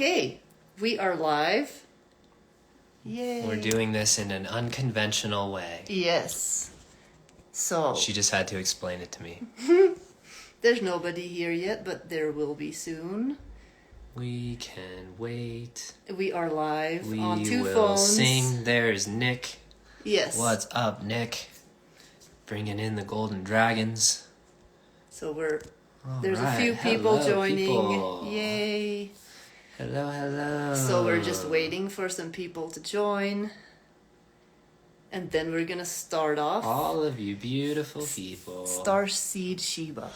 Okay, we are live. Yay. We're doing this in an unconventional way. Yes. So, She just had to explain it to me. there's nobody here yet, but there will be soon. We can wait. We are live We on two will phones. sing. There's Nick. Yes. What's up, Nick? Bringing in the golden dragons. So there's All a few right. people Hello, joining. people. Yay. Hello, hello. So we're just waiting for some people to join. And then we're going to start off. All of you beautiful people. Starseed Shiva.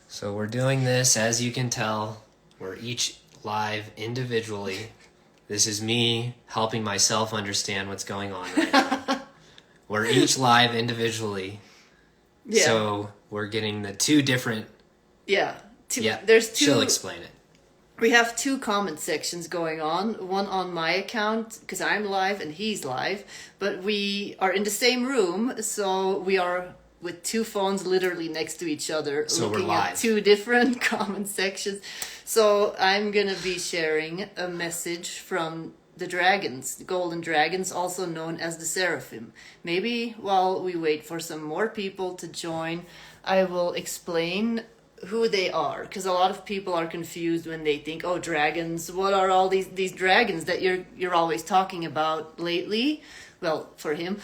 So we're doing this, as you can tell, we're each live individually. This is me helping myself understand what's going on right now. We're each live individually. Yeah. So we're getting the two different... Yeah. Yeah, There's two. she'll explain it. We have two comment sections going on. One on my account, because I'm live and he's live. But we are in the same room, so we are with two phones literally next to each other. So looking we're live. at two different comment sections. So I'm going to be sharing a message from the dragons, the golden dragons, also known as the Seraphim. Maybe while we wait for some more people to join, I will explain who they are, because a lot of people are confused when they think, oh, dragons, what are all these dragons that you're always talking about lately? Well, for him.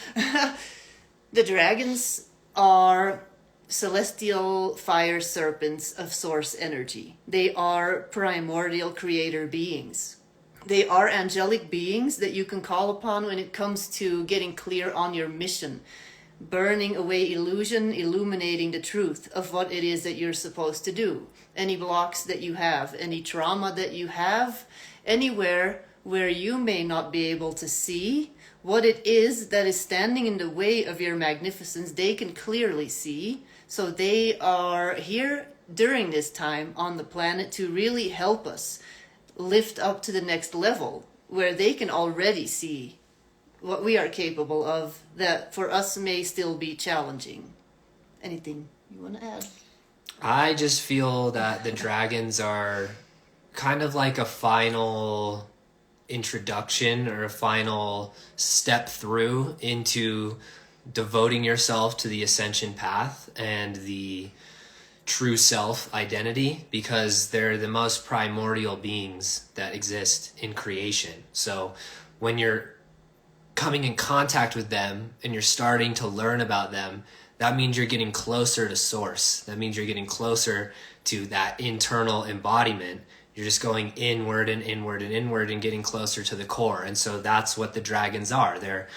The dragons are celestial fire serpents of source energy. They are primordial creator beings. They are angelic beings that you can call upon when it comes to getting clear on your mission, burning away illusion, illuminating the truth of what it is that you're supposed to do. Any blocks that you have, any trauma that you have, anywhere where you may not be able to see what it is that is standing in the way of your magnificence, they can clearly see. So they are here during this time on the planet to really help us lift up to the next level, where they can already see what we are capable of, that for us may still be challenging. Anything you want to add? I just feel that the dragons are kind of like a final introduction or a final step through into devoting yourself to the ascension path and the true self identity, because they're the most primordial beings that exist in creation. So when you're coming in contact with them and you're starting to learn about them, that means you're getting closer to source. That means you're getting closer to that internal embodiment. You're just going inward and inward and inward and getting closer to the core. And so that's what the dragons are. They're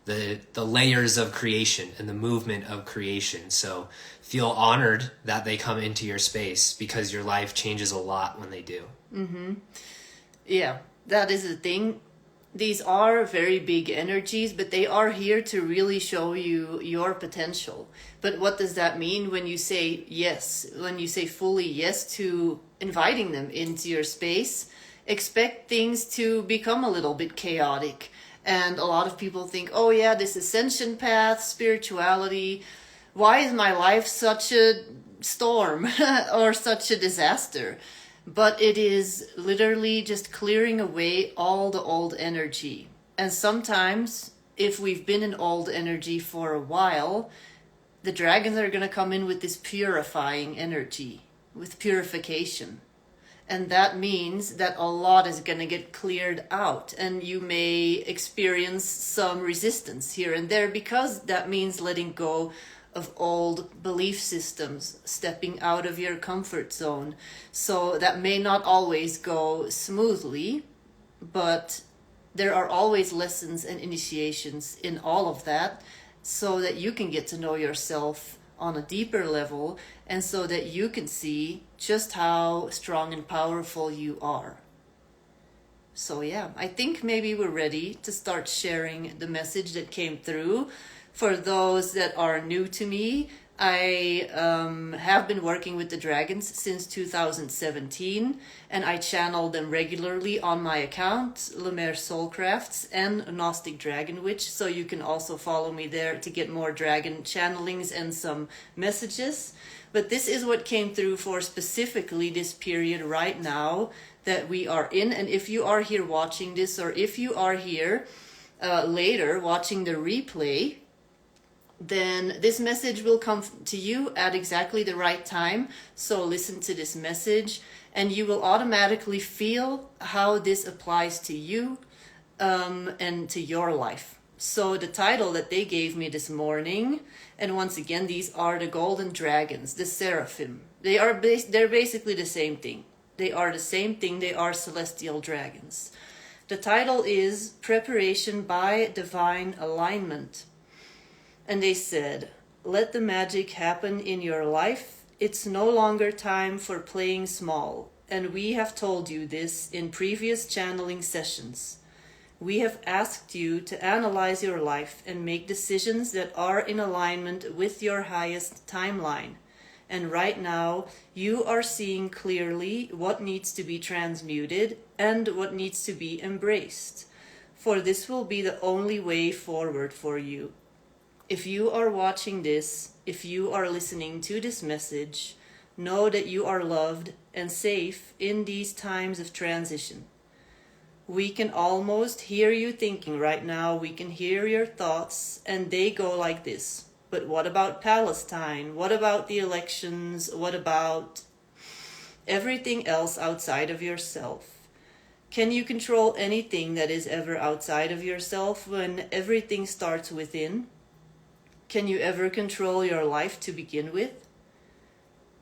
the layers of creation and the movement of creation. So feel honored that they come into your space, because your life changes a lot when they do. Mm-hmm. Yeah, that is the thing. These are very big energies, but they are here to really show you your potential. But what does that mean when you say yes? When you say fully yes to inviting them into your space, expect things to become a little bit chaotic. And a lot of people think, oh yeah, this ascension path, spirituality, why is my life such a storm or such a disaster? But it is literally just clearing away all the old energy. And sometimes, if we've been in old energy for a while, the dragons are going to come in with this purifying energy, with purification. And that means that a lot is going to get cleared out. And you may experience some resistance here and there, because that means letting go of old belief systems, stepping out of your comfort zone. So that may not always go smoothly, but there are always lessons and initiations in all of that, so that you can get to know yourself on a deeper level, and so that you can see just how strong and powerful you are. So yeah, I think maybe we're ready to start sharing the message that came through. For those that are new to me, I have been working with the dragons since 2017, and I channel them regularly on my account, Lemaire Soulcrafts and Gnostic Dragon Witch, so you can also follow me there to get more dragon channelings and some messages. But this is what came through for specifically this period right now, that we are in. And if you are here watching this, or if you are here later watching the replay, then this message will come to you at exactly the right time. So listen to this message and you will automatically feel how this applies to you and to your life. So the title that they gave me this morning, and once again, these are the golden dragons, the Seraphim. They're basically the same thing. They are the same thing. They are celestial dragons. The title is Preparation by Divine Alignment. And they said, let the magic happen in your life. It's no longer time for playing small. And we have told you this in previous channeling sessions. We have asked you to analyze your life and make decisions that are in alignment with your highest timeline. And right now, you are seeing clearly what needs to be transmuted and what needs to be embraced. For this will be the only way forward for you. If you are watching this, if you are listening to this message, know that you are loved and safe in these times of transition. We can almost hear you thinking right now. We can hear your thoughts, and they go like this. But what about Palestine? What about the elections? What about everything else outside of yourself? Can you control anything that is ever outside of yourself when everything starts within? Can you ever control your life to begin with?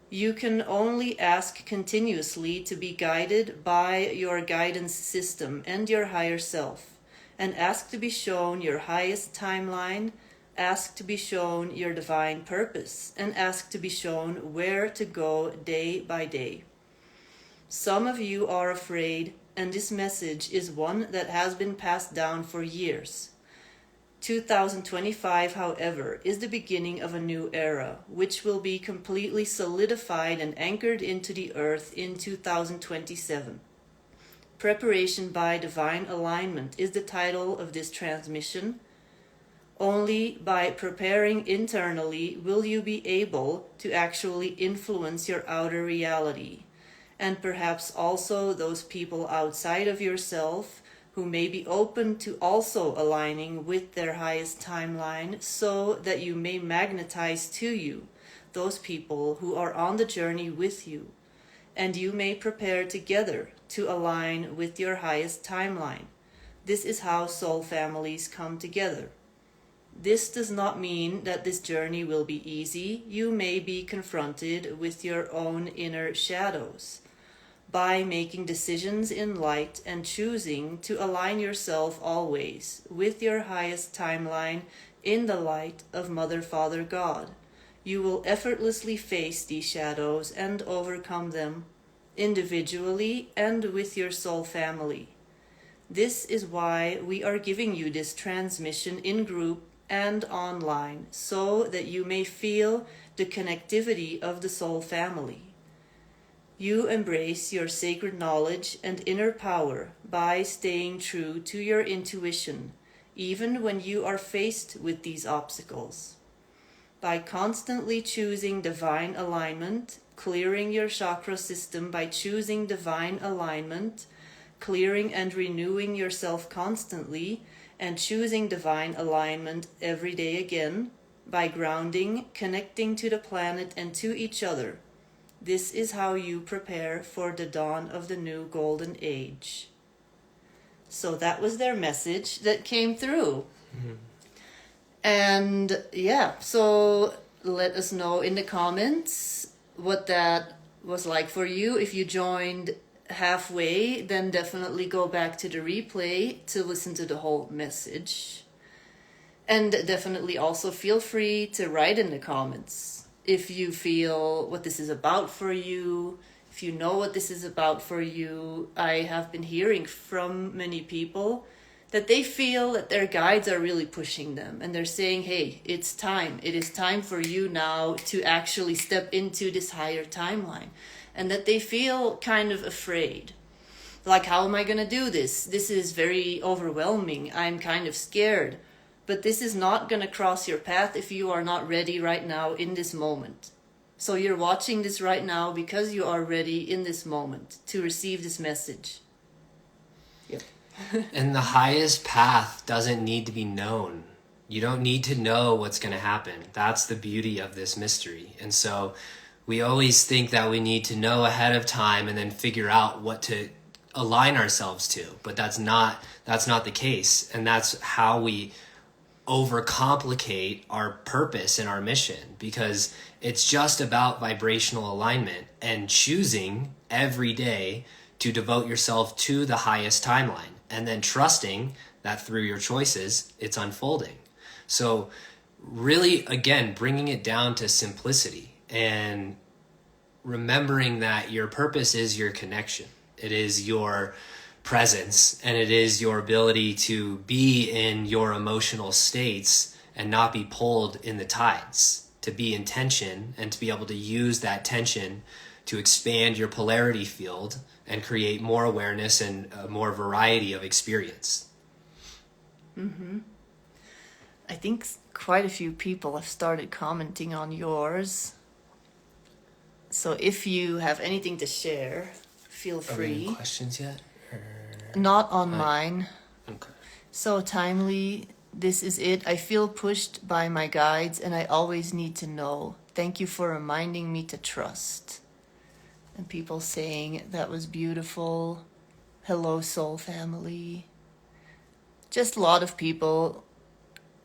You can only ask continuously to be guided by your guidance system and your higher self, and ask to be shown your highest timeline, ask to be shown your divine purpose, and ask to be shown where to go day by day. Some of you are afraid, and this message is one that has been passed down for years. 2025, however, is the beginning of a new era, which will be completely solidified and anchored into the earth in 2027. Preparation by Divine Alignment is the title of this transmission. Only by preparing internally will you be able to actually influence your outer reality, and perhaps also those people outside of yourself who may be open to also aligning with their highest timeline, so that you may magnetize to you those people who are on the journey with you, and you may prepare together to align with your highest timeline. This is how soul families come together. This does not mean that this journey will be easy. You may be confronted with your own inner shadows. By making decisions in light and choosing to align yourself always with your highest timeline in the light of Mother, Father, God, you will effortlessly face these shadows and overcome them individually and with your soul family. This is why we are giving you this transmission in group and online, so that you may feel the connectivity of the soul family. You embrace your sacred knowledge and inner power by staying true to your intuition, even when you are faced with these obstacles. By constantly choosing divine alignment, clearing your chakra system by choosing divine alignment, clearing and renewing yourself constantly, and choosing divine alignment every day again, by grounding, connecting to the planet and to each other. This is how you prepare for the dawn of the new golden age. So that was their message that came through. Mm-hmm. And yeah, so let us know in the comments what that was like for you. If you joined halfway, then definitely go back to the replay to listen to the whole message. And definitely also feel free to write in the comments if you feel what this is about for you, if you know what this is about for you. I have been hearing from many people that they feel that their guides are really pushing them, and they're saying, hey, it's time. It is time for you now to actually step into this higher timeline, and that they feel kind of afraid. Like, how am I going to do this? This is very overwhelming. I'm kind of scared. But this is not going to cross your path if you are not ready right now in this moment. So you're watching this right now because you are ready in this moment to receive this message. Yep. And the highest path doesn't need to be known. You don't need to know what's going to happen. That's the beauty of this mystery. And so we always think that we need to know ahead of time and then figure out what to align ourselves to. But that's not the case. And that's how we overcomplicate our purpose and our mission, because it's just about vibrational alignment and choosing every day to devote yourself to the highest timeline, and then trusting that through your choices, it's unfolding. So really, again, bringing it down to simplicity and remembering that your purpose is your connection. It is your presence, and it is your ability to be in your emotional states and not be pulled in the tides, to be in tension and to be able to use that tension to expand your polarity field and create more awareness and more variety of experience. Mm-hmm. I think quite a few people have started commenting on yours. So if you have anything to share, feel free. Are there any questions yet? Not on mine. Okay. So timely. This is it. I feel pushed by my guides and I always need to know. Thank you for reminding me to trust. And people saying that was beautiful. Hello, soul family. Just a lot of people.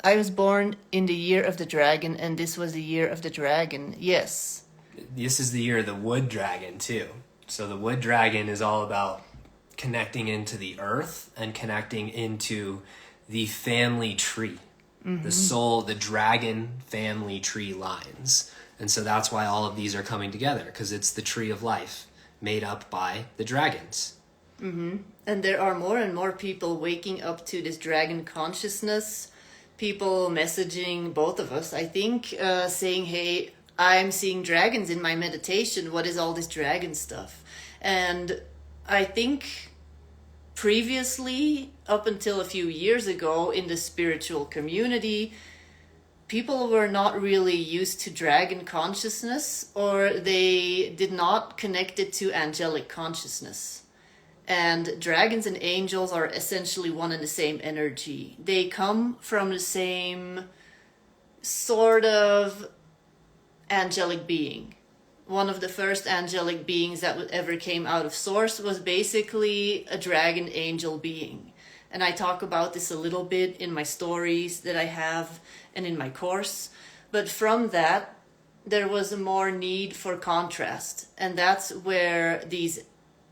I was born in the year of the dragon, and this was the year of the dragon. Yes. This is the year of the wood dragon too. So the wood dragon is all about connecting into the earth and connecting into the family tree, the soul, the dragon family tree lines. And so that's why all of these are coming together, because it's the tree of life made up by the dragons. Mm-hmm. And there are more and more people waking up to this dragon consciousness. People messaging both of us, I think, saying, hey, I'm seeing dragons in my meditation. What is all this dragon stuff? And I think previously, up until a few years ago in the spiritual community, people were not really used to dragon consciousness, or they did not connect it to angelic consciousness. And dragons and angels are essentially one and the same energy. They come from the same sort of angelic being. One of the first angelic beings that ever came out of Source was basically a dragon angel being. And I talk about this a little bit in my stories that I have and in my course. But from that, there was a more need for contrast. And that's where these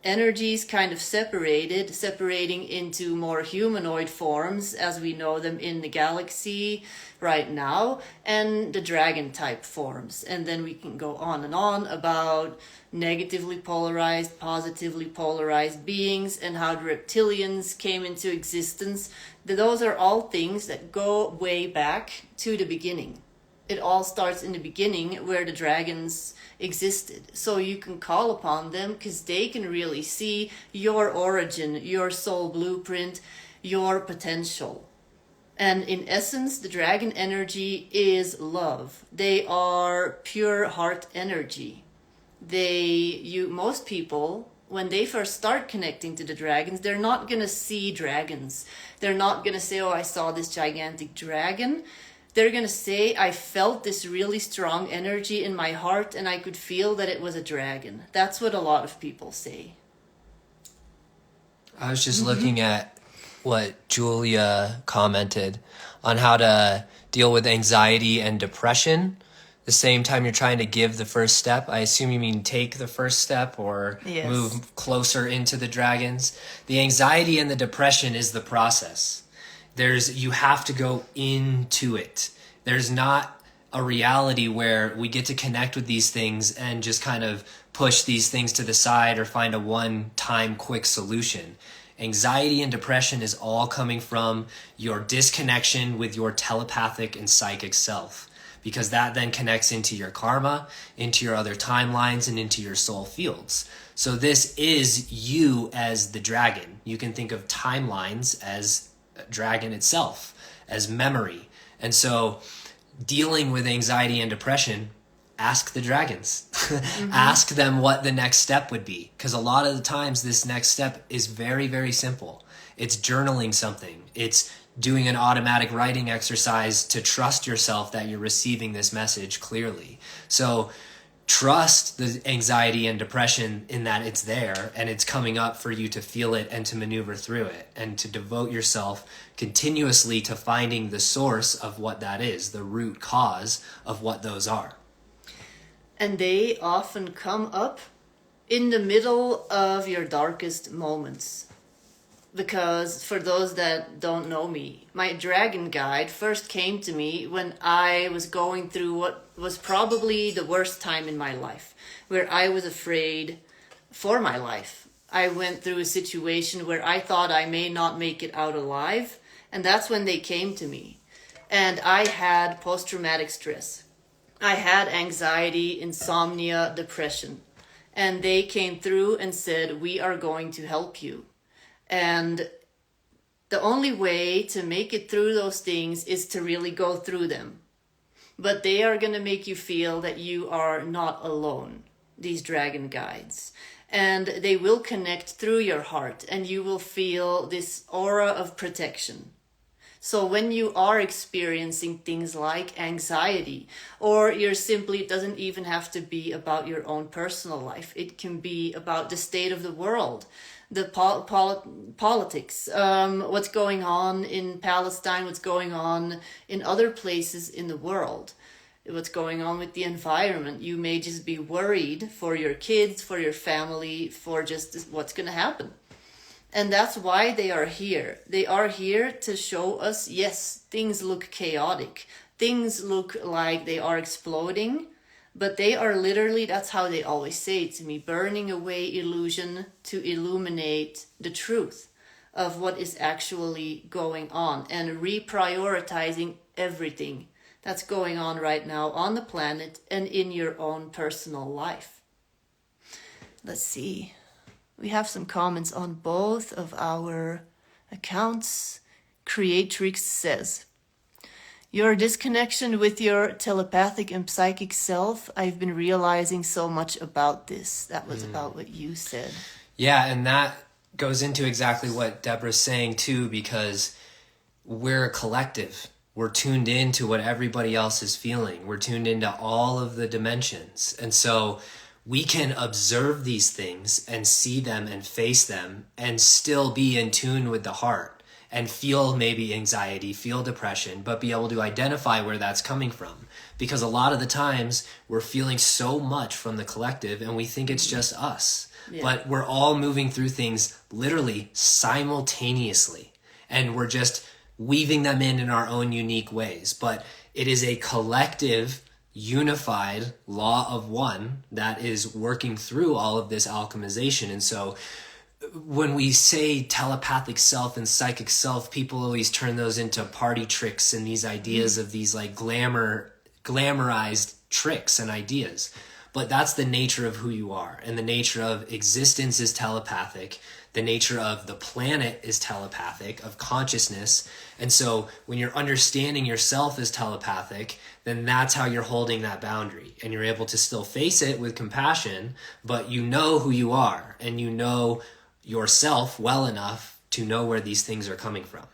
energies kind of separating into more humanoid forms as we know them in the galaxy right now, and the dragon type forms. And then we can go on and on about negatively polarized, positively polarized beings, and how the reptilians came into existence. Those are all things that go way back to the beginning. It all starts in the beginning where the dragons existed. So you can call upon them because they can really see your origin, your soul blueprint, your potential. And in essence, the dragon energy is love. They are pure heart energy. Most people, when they first start connecting to the dragons, they're not going to see dragons. They're not going to say, oh, I saw this gigantic dragon. They're going to say, I felt this really strong energy in my heart and I could feel that it was a dragon. That's what a lot of people say. I was just looking at what Julia commented on how to deal with anxiety and depression. The same time you're trying to give the first step. I assume you mean take the first step or Yes. move closer into the dragons. The anxiety and the depression is the process. You have to go into it. There's not a reality where we get to connect with these things and just kind of push these things to the side or find a one-time quick solution. Anxiety and depression is all coming from your disconnection with your telepathic and psychic self, because that then connects into your karma, into your other timelines, and into your soul fields. So this is you as the dragon. You can think of timelines as dragon itself, as memory. And so dealing with anxiety and depression ask the dragons. Ask them what the next step would be. Because a lot of the times this next step is very, very simple. It's journaling something. It's doing an automatic writing exercise to trust yourself that you're receiving this message clearly. So trust the anxiety and depression in that it's there and it's coming up for you to feel it and to maneuver through it, and to devote yourself continuously to finding the source of what that is, the root cause of what those are. And they often come up in the middle of your darkest moments. Because for those that don't know me, my dragon guide first came to me when I was going through what was probably the worst time in my life, where I was afraid for my life. I went through a situation where I thought I may not make it out alive, and that's when they came to me. And I had post-traumatic stress. I had anxiety, insomnia, depression. And they came through and said, we are going to help you. And the only way to make it through those things is to really go through them. But they are going to make you feel that you are not alone, these dragon guides. And they will connect through your heart, and you will feel this aura of protection. So when you are experiencing things like anxiety, or you're simply, it doesn't even have to be about your own personal life. It can be about the state of the world, the politics, what's going on in Palestine, what's going on in other places in the world, what's going on with the environment. You may just be worried for your kids, for your family, for just what's going to happen. And that's why they are here. They are here to show us, yes, things look chaotic. Things look like they are exploding. But they are literally, that's how they always say it to me, burning away illusion to illuminate the truth of what is actually going on, and reprioritizing everything that's going on right now on the planet and in your own personal life. Let's see. We have some comments on both of our accounts. Creatrix says, your disconnection with your telepathic and psychic self, I've been realizing so much about this. That was about what you said. Yeah, and that goes into exactly what Deborah's saying too, because we're a collective. We're tuned into what everybody else is feeling. We're tuned into all of the dimensions. And so we can observe these things and see them and face them and still be in tune with the heart. And feel maybe anxiety, feel depression, but be able to identify where that's coming from. Because a lot of the times we're feeling so much from the collective and we think it's just us. Yeah. But we're all moving through things literally simultaneously. And we're just weaving them in our own unique ways. But it is a collective, unified law of one that is working through all of this alchemization. And so when we say telepathic self and psychic self, people always turn those into party tricks and these ideas of these like glamorized tricks and ideas. But that's the nature of who you are. And the nature of existence is telepathic. The nature of the planet is telepathic, of consciousness. And so when you're understanding yourself as telepathic, then that's how you're holding that boundary. And you're able to still face it with compassion, but you know who you are and you know yourself well enough to know where these things are coming from.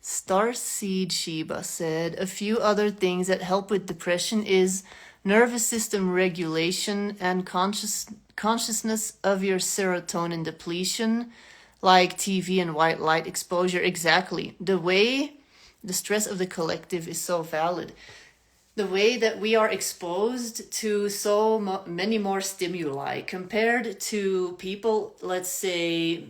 Starseed Sheba said, a few other things that help with depression is nervous system regulation and consciousness of your serotonin depletion, like TV and white light exposure. Exactly. The stress of the collective is so valid. The way that we are exposed to so many more stimuli compared to people, let's say,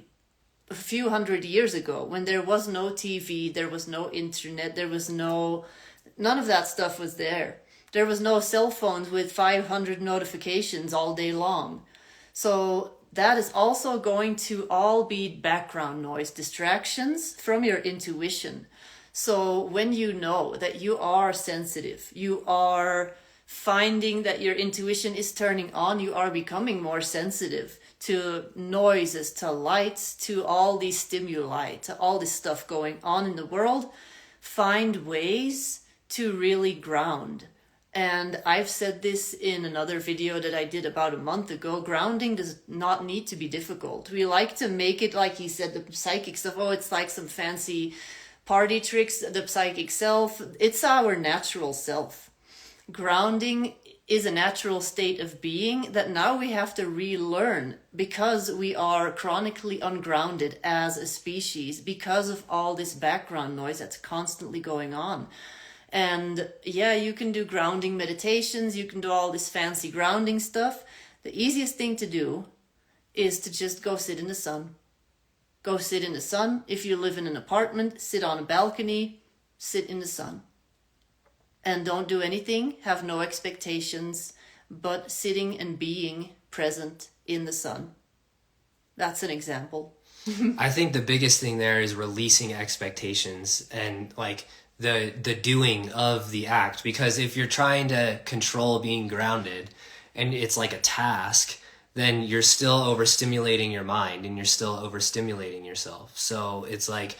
a few hundred years ago, when there was no TV, there was no internet, none of that stuff was there. There was no cell phones with 500 notifications all day long. So that is also going to all be background noise, distractions from your intuition. So when you know that you are sensitive, you are finding that your intuition is turning on, you are becoming more sensitive to noises, to lights, to all these stimuli, to all this stuff going on in the world. Find ways to really ground And I've said this in another video that I did about a month ago. Grounding does not need to be difficult. We like to make it, like he said, the psychic stuff. Oh, it's like some fancy party tricks, the psychic self. It's our natural self. Grounding is a natural state of being that now we have to relearn because we are chronically ungrounded as a species because of all this background noise that's constantly going on. And yeah, you can do grounding meditations, you can do all this fancy grounding stuff. The easiest thing to do is to just go sit in the sun. Go sit in the sun. If you live in an apartment, sit on a balcony, sit in the sun. And don't do anything, have no expectations, but sitting and being present in the sun. That's an example. I think the biggest thing there is releasing expectations and like the doing of the act, because if you're trying to control being grounded and it's like a task, then you're still overstimulating your mind and you're still overstimulating yourself. So it's like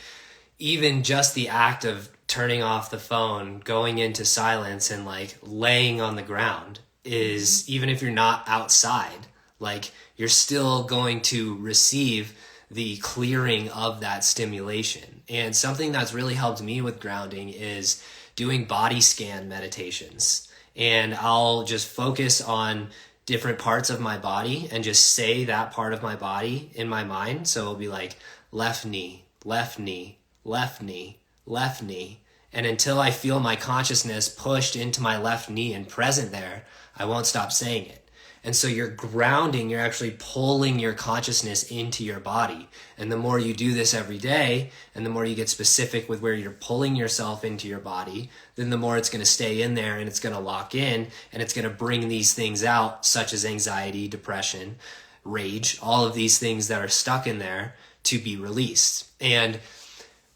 even just the act of turning off the phone, going into silence and like laying on the ground is, even if you're not outside, like you're still going to receive the clearing of that stimulation. And something that's really helped me with grounding is doing body scan meditations. And I'll just focus on different parts of my body and just say that part of my body in my mind. So it'll be like left knee, left knee, left knee, left knee. And until I feel my consciousness pushed into my left knee and present there, I won't stop saying it. And so you're grounding, you're actually pulling your consciousness into your body. And the more you do this every day, and the more you get specific with where you're pulling yourself into your body, then the more it's going to stay in there and it's going to lock in and it's going to bring these things out, such as anxiety, depression, rage, all of these things that are stuck in there to be released. And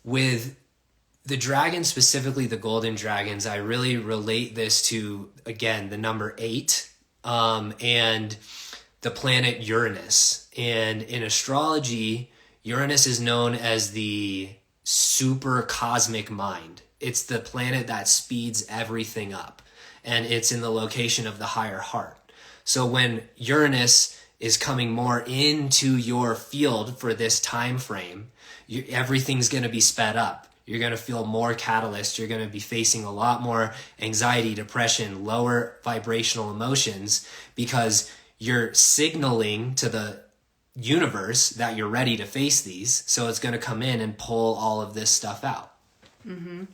with the dragons, specifically the golden dragons, I really relate this to, again, the number 8. And the planet Uranus. And in astrology, Uranus is known as the super cosmic mind. It's the planet that speeds everything up. And it's in the location of the higher heart. So when Uranus is coming more into your field for this time frame, everything's going to be sped up. You're going to feel more catalyst. You're going to be facing a lot more anxiety, depression, lower vibrational emotions, because you're signaling to the universe that you're ready to face these. So it's going to come in and pull all of this stuff out. Mm-hmm.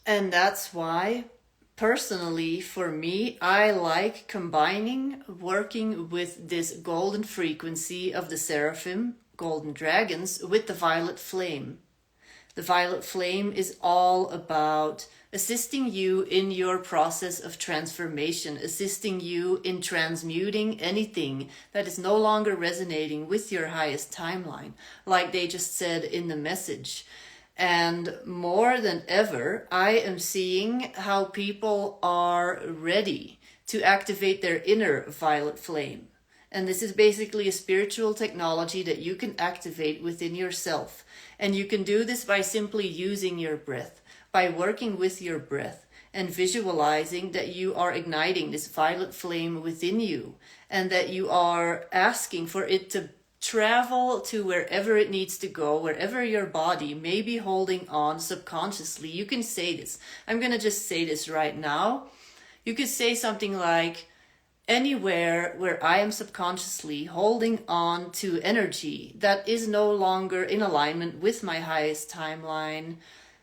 And that's why, personally, for me, I like combining working with this golden frequency of the Seraphim, golden dragons, with the violet flame. The violet flame is all about assisting you in your process of transformation, assisting you in transmuting anything that is no longer resonating with your highest timeline, like they just said in the message. And more than ever, I am seeing how people are ready to activate their inner violet flame. And this is basically a spiritual technology that you can activate within yourself. And you can do this by simply using your breath, by working with your breath and visualizing that you are igniting this violet flame within you and that you are asking for it to travel to wherever it needs to go, wherever your body may be holding on subconsciously. You can say this. I'm going to just say this right now. You could say something like, anywhere where I am subconsciously holding on to energy that is no longer in alignment with my highest timeline,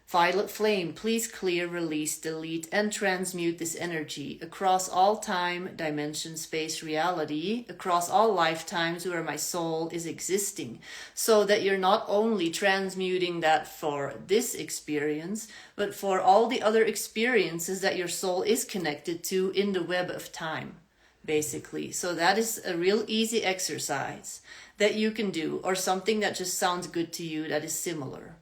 violet flame, please clear, release, delete, and transmute this energy across all time, dimension, space, reality, across all lifetimes where my soul is existing, so that you're not only transmuting that for this experience, but for all the other experiences that your soul is connected to in the web of time. Basically. So that is a real easy exercise that you can do, or something that just sounds good to you that is similar.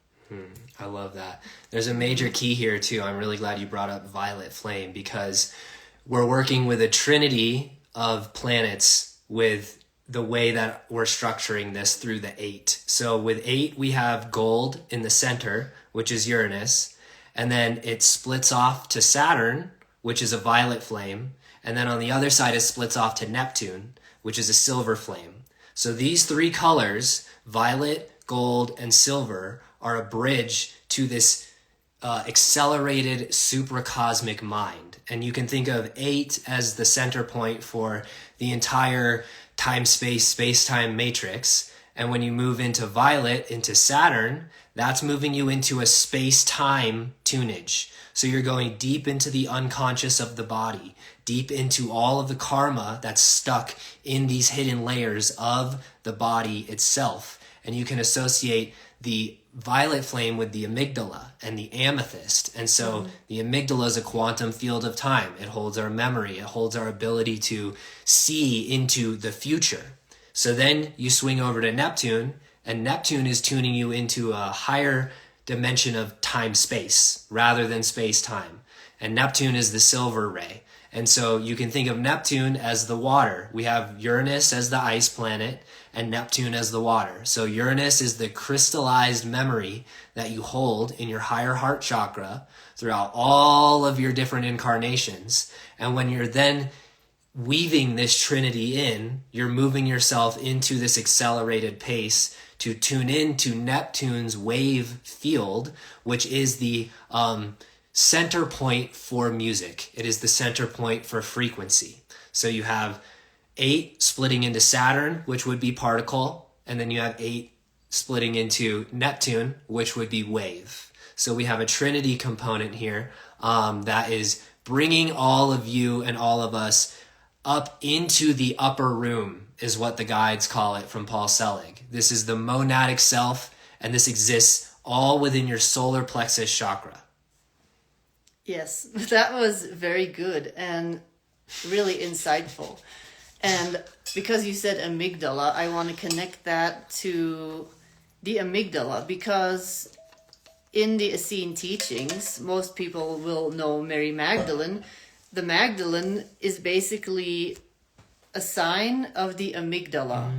I love that. There's a major key here too. I'm really glad you brought up violet flame, because we're working with a trinity of planets with the way that we're structuring this through the 8. So with 8, we have gold in the center, which is Uranus, and then it splits off to Saturn, which is a violet flame. And then on the other side, it splits off to Neptune, which is a silver flame. So these three colors, violet, gold, and silver, are a bridge to this accelerated supracosmic mind. And you can think of 8 as the center point for the entire space-time matrix. And when you move into violet, into Saturn, that's moving you into a space-time tunage. So you're going deep into the unconscious of the body, deep into all of the karma that's stuck in these hidden layers of the body itself. And you can associate the violet flame with the amygdala and the amethyst. And so the amygdala is a quantum field of time. It holds our memory. It holds our ability to see into the future. So then you swing over to Neptune, and Neptune is tuning you into a higher dimension of time-space rather than space-time. And Neptune is the silver ray. And so you can think of Neptune as the water. We have Uranus as the ice planet and Neptune as the water. So Uranus is the crystallized memory that you hold in your higher heart chakra throughout all of your different incarnations. And when you're then weaving this trinity in, you're moving yourself into this accelerated pace to tune in to Neptune's wave field, which is the center point for music. It is the center point for frequency. So you have 8 splitting into Saturn, which would be particle, and then you have 8 splitting into Neptune, which would be wave. So we have a trinity component here that is bringing all of you and all of us up into the upper room, is what the guides call it from Paul Selig. This is the monadic self, and this exists all within your solar plexus chakra. Yes, that was very good and really insightful. And because you said amygdala, I want to connect that to the amygdala, because in the Essene teachings, most people will know Mary Magdalene. The Magdalene is basically a sign of the amygdala.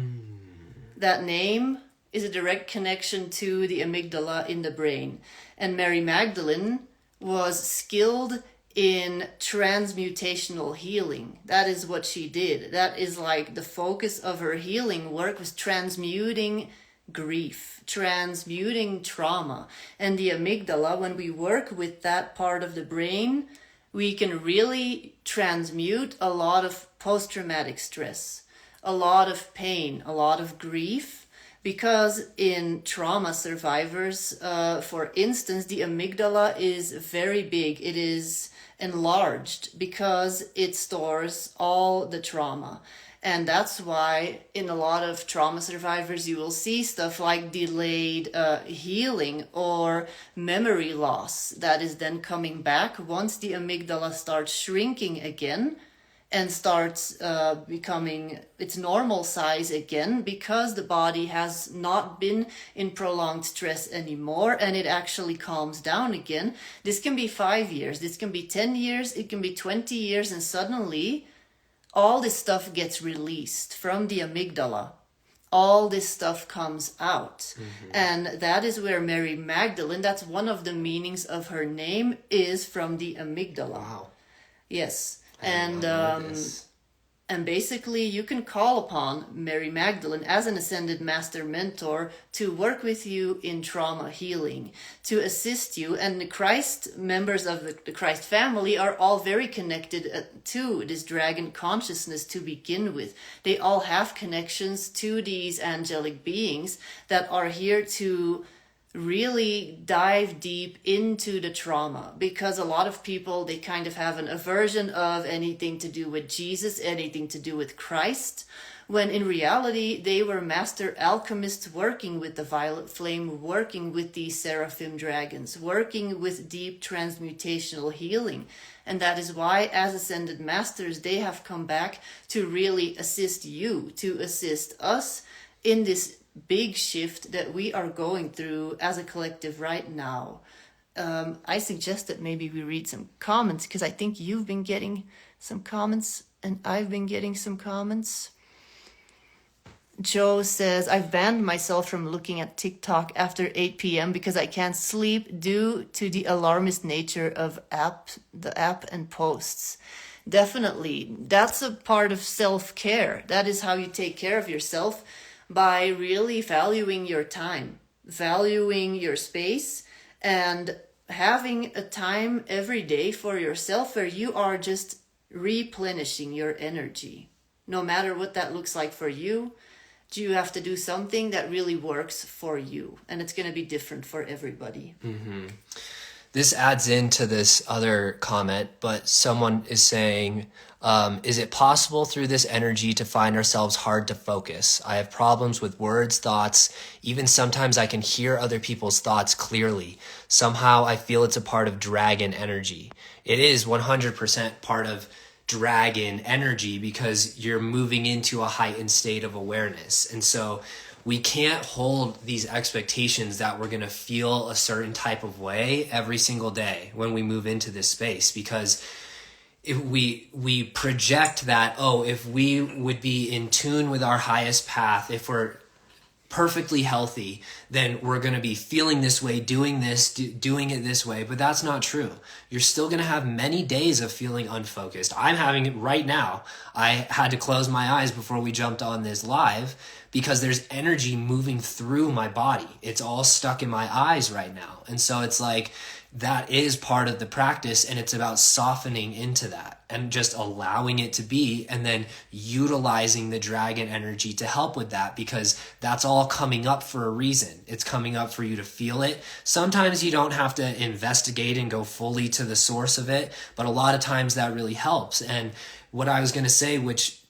That name is a direct connection to the amygdala in the brain. And Mary Magdalene was skilled in transmutational healing. That is what she did. That is like the focus of her healing work, was transmuting grief, transmuting trauma. And the amygdala, when we work with that part of the brain, we can really transmute a lot of post-traumatic stress, a lot of pain, a lot of grief. Because in trauma survivors, for instance, the amygdala is very big. It is enlarged because it stores all the trauma. And that's why in a lot of trauma survivors, you will see stuff like delayed healing or memory loss that is then coming back once the amygdala starts shrinking again and starts becoming its normal size again, because the body has not been in prolonged stress anymore and it actually calms down again. This can be 5 years, this can be 10 years, it can be 20 years, and suddenly all this stuff gets released from the amygdala. All this stuff comes out. And that is where Mary Magdalene, that's one of the meanings of her name, is from the amygdala. Wow. Yes. And basically you can call upon Mary Magdalene as an ascended master mentor to work with you in trauma healing, to assist you. And the Christ members of the Christ family are all very connected to this dragon consciousness to begin with. They all have connections to these angelic beings that are here to really dive deep into the trauma, because a lot of people, they kind of have an aversion of anything to do with Jesus, anything to do with Christ, when in reality they were master alchemists working with the violet flame, working with these seraphim dragons, working with deep transmutational healing. And that is why as ascended masters they have come back to really assist you, to assist us in this big shift that we are going through as a collective right now. I suggest that maybe we read some comments, because I think you've been getting some comments and I've been getting some comments. Joe says, I've banned myself from looking at TikTok after 8 p.m. because I can't sleep due to the alarmist nature of the app and posts. Definitely. That's a part of self-care. That is how you take care of yourself, by really valuing your time, valuing your space, and having a time every day for yourself where you are just replenishing your energy. No matter what that looks like for you, you have to do something that really works for you. And it's going to be different for everybody. Mm-hmm. This adds into this other comment, but someone is saying, is it possible through this energy to find ourselves hard to focus? I have problems with words, thoughts, even sometimes I can hear other people's thoughts clearly. Somehow I feel it's a part of dragon energy. It is 100% part of dragon energy because you're moving into a heightened state of awareness. And so we can't hold these expectations that we're going to feel a certain type of way every single day when we move into this space, because if we project that, if we would be in tune with our highest path, if we're perfectly healthy, then we're going to be feeling this way, doing this, doing it this way. But that's not true. You're still going to have many days of feeling unfocused. I'm having it right now. I had to close my eyes before we jumped on this live because there's energy moving through my body. It's all stuck in my eyes right now. And so it's like, that is part of the practice, and it's about softening into that and just allowing it to be, and then utilizing the dragon energy to help with that, because that's all coming up for a reason. It's coming up for you to feel it. Sometimes you don't have to investigate and go fully to the source of it, but a lot of times that really helps. And what I was going to say, which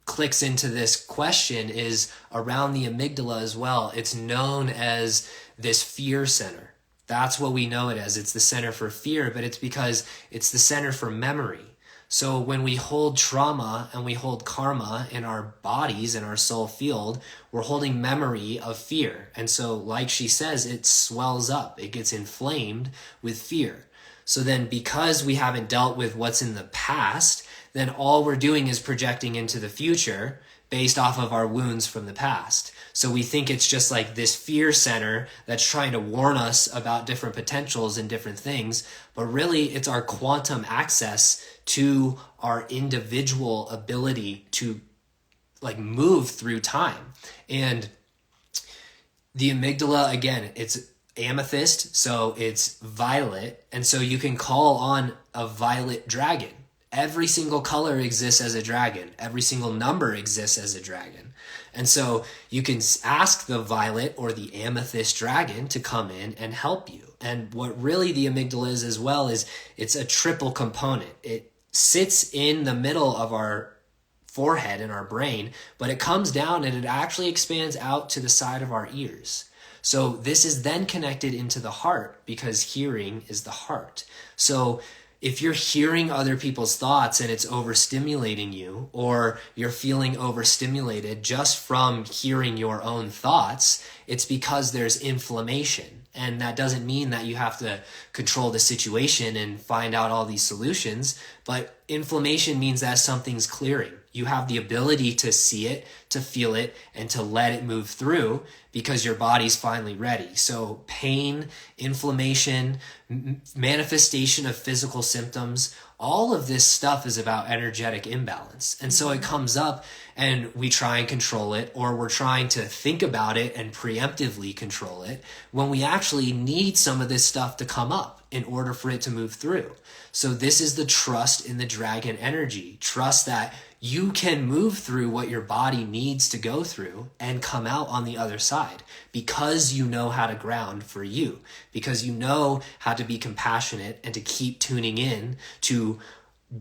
clicks into this question, is around the amygdala as well. It's known as this fear center. That's what we know it as. It's the center for fear, but it's because it's the center for memory. So when we hold trauma and we hold karma in our bodies, in our soul field, we're holding memory of fear. And so like she says, it swells up. It gets inflamed with fear. So then because we haven't dealt with what's in the past, then all we're doing is projecting into the future based off of our wounds from the past. So we think it's just like this fear center that's trying to warn us about different potentials and different things, but really it's our quantum access to our individual ability to like move through time. And the amygdala, again, it's amethyst, so it's violet, and so you can call on a violet dragon. Every single color exists as a dragon. Every single number exists as a dragon. And so you can ask the violet or the amethyst dragon to come in and help you. And what really the amygdala is as well is it's a triple component. It sits in the middle of our forehead and our brain, but it comes down and it actually expands out to the side of our ears. So this is then connected into the heart, because hearing is the heart. So if you're hearing other people's thoughts and it's overstimulating you, or you're feeling overstimulated just from hearing your own thoughts, it's because there's inflammation. And that doesn't mean that you have to control the situation and find out all these solutions, but inflammation means that something's clearing. You have the ability to see it, to feel it, and to let it move through because your body's finally ready. So pain, inflammation, manifestation of physical symptoms, all of this stuff is about energetic imbalance. And so it comes up and we try and control it, or we're trying to think about it and preemptively control it, when we actually need some of this stuff to come up in order for it to move through. So this is the trust in the dragon energy. Trust that you can move through what your body needs to go through and come out on the other side, because you know how to ground for you, because you know how to be compassionate and to keep tuning in to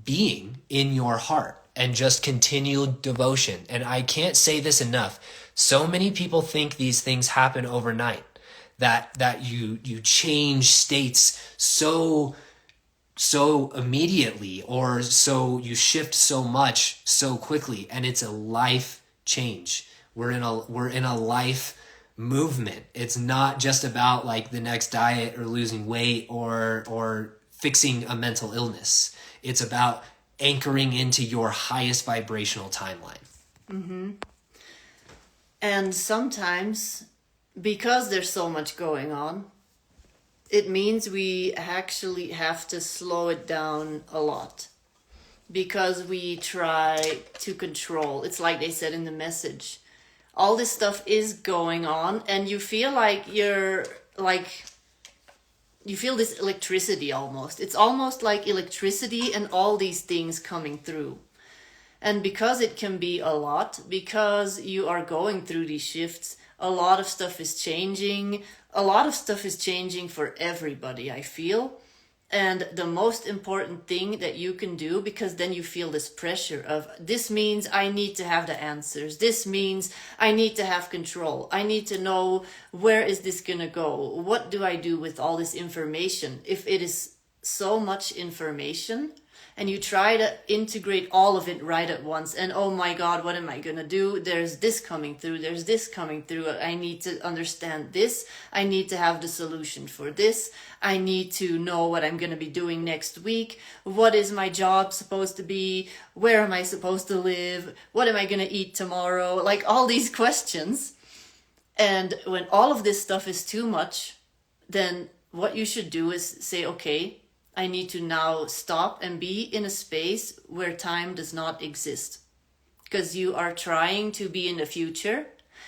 being in your heart and just continual devotion. And I can't say this enough. So many people think these things happen overnight, that you change states so immediately, or so you shift so much so quickly, and it's a life change. We're in a life movement. It's not just about like the next diet or losing weight or fixing a mental illness. It's about anchoring into your highest vibrational timeline. Mm-hmm. And sometimes, because there's so much going on, it means we actually have to slow it down a lot. Because we try to control. It's like they said in the message. All this stuff is going on, and you feel like you feel this electricity almost. It's almost like electricity and all these things coming through. And because it can be a lot, because you are going through these shifts, a lot of stuff is changing. A lot of stuff is changing for everybody, I feel. And the most important thing that you can do, because then you feel this pressure of, this means I need to have the answers. This means I need to have control. I need to know, where is this going to go? What do I do with all this information? If it is so much information and you try to integrate all of it right at once, and oh my God, what am I going to do? There's this coming through. There's this coming through. I need to understand this. I need to have the solution for this. I need to know what I'm going to be doing next week. What is my job supposed to be? Where am I supposed to live? What am I going to eat tomorrow? Like all these questions. And when all of this stuff is too much, then what you should do is say, okay, I need to now stop and be in a space where time does not exist. Because you are trying to be in the future.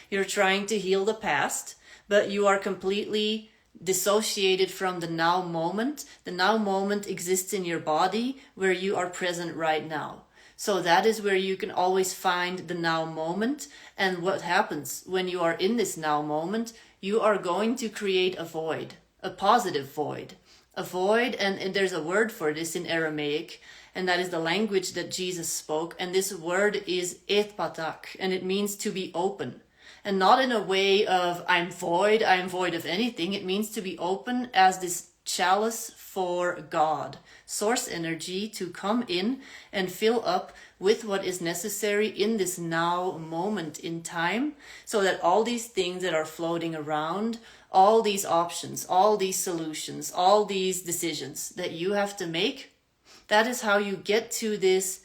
You're trying to heal the past, but you are completely dissociated from the now moment. The now moment exists in your body where you are present right now. So that is where you can always find the now moment. And what happens when you are in this now moment, you are going to create a void, a positive void. A void, and there's a word for this in Aramaic, and that is the language that Jesus spoke. And this word is ethpathak, and it means to be open. And not in a way of I'm void of anything. It means to be open as this chalice for God, source energy to come in and fill up with what is necessary in this now moment in time, so that all these things that are floating around, all these options, all these solutions, all these decisions that you have to make, that is how you get to this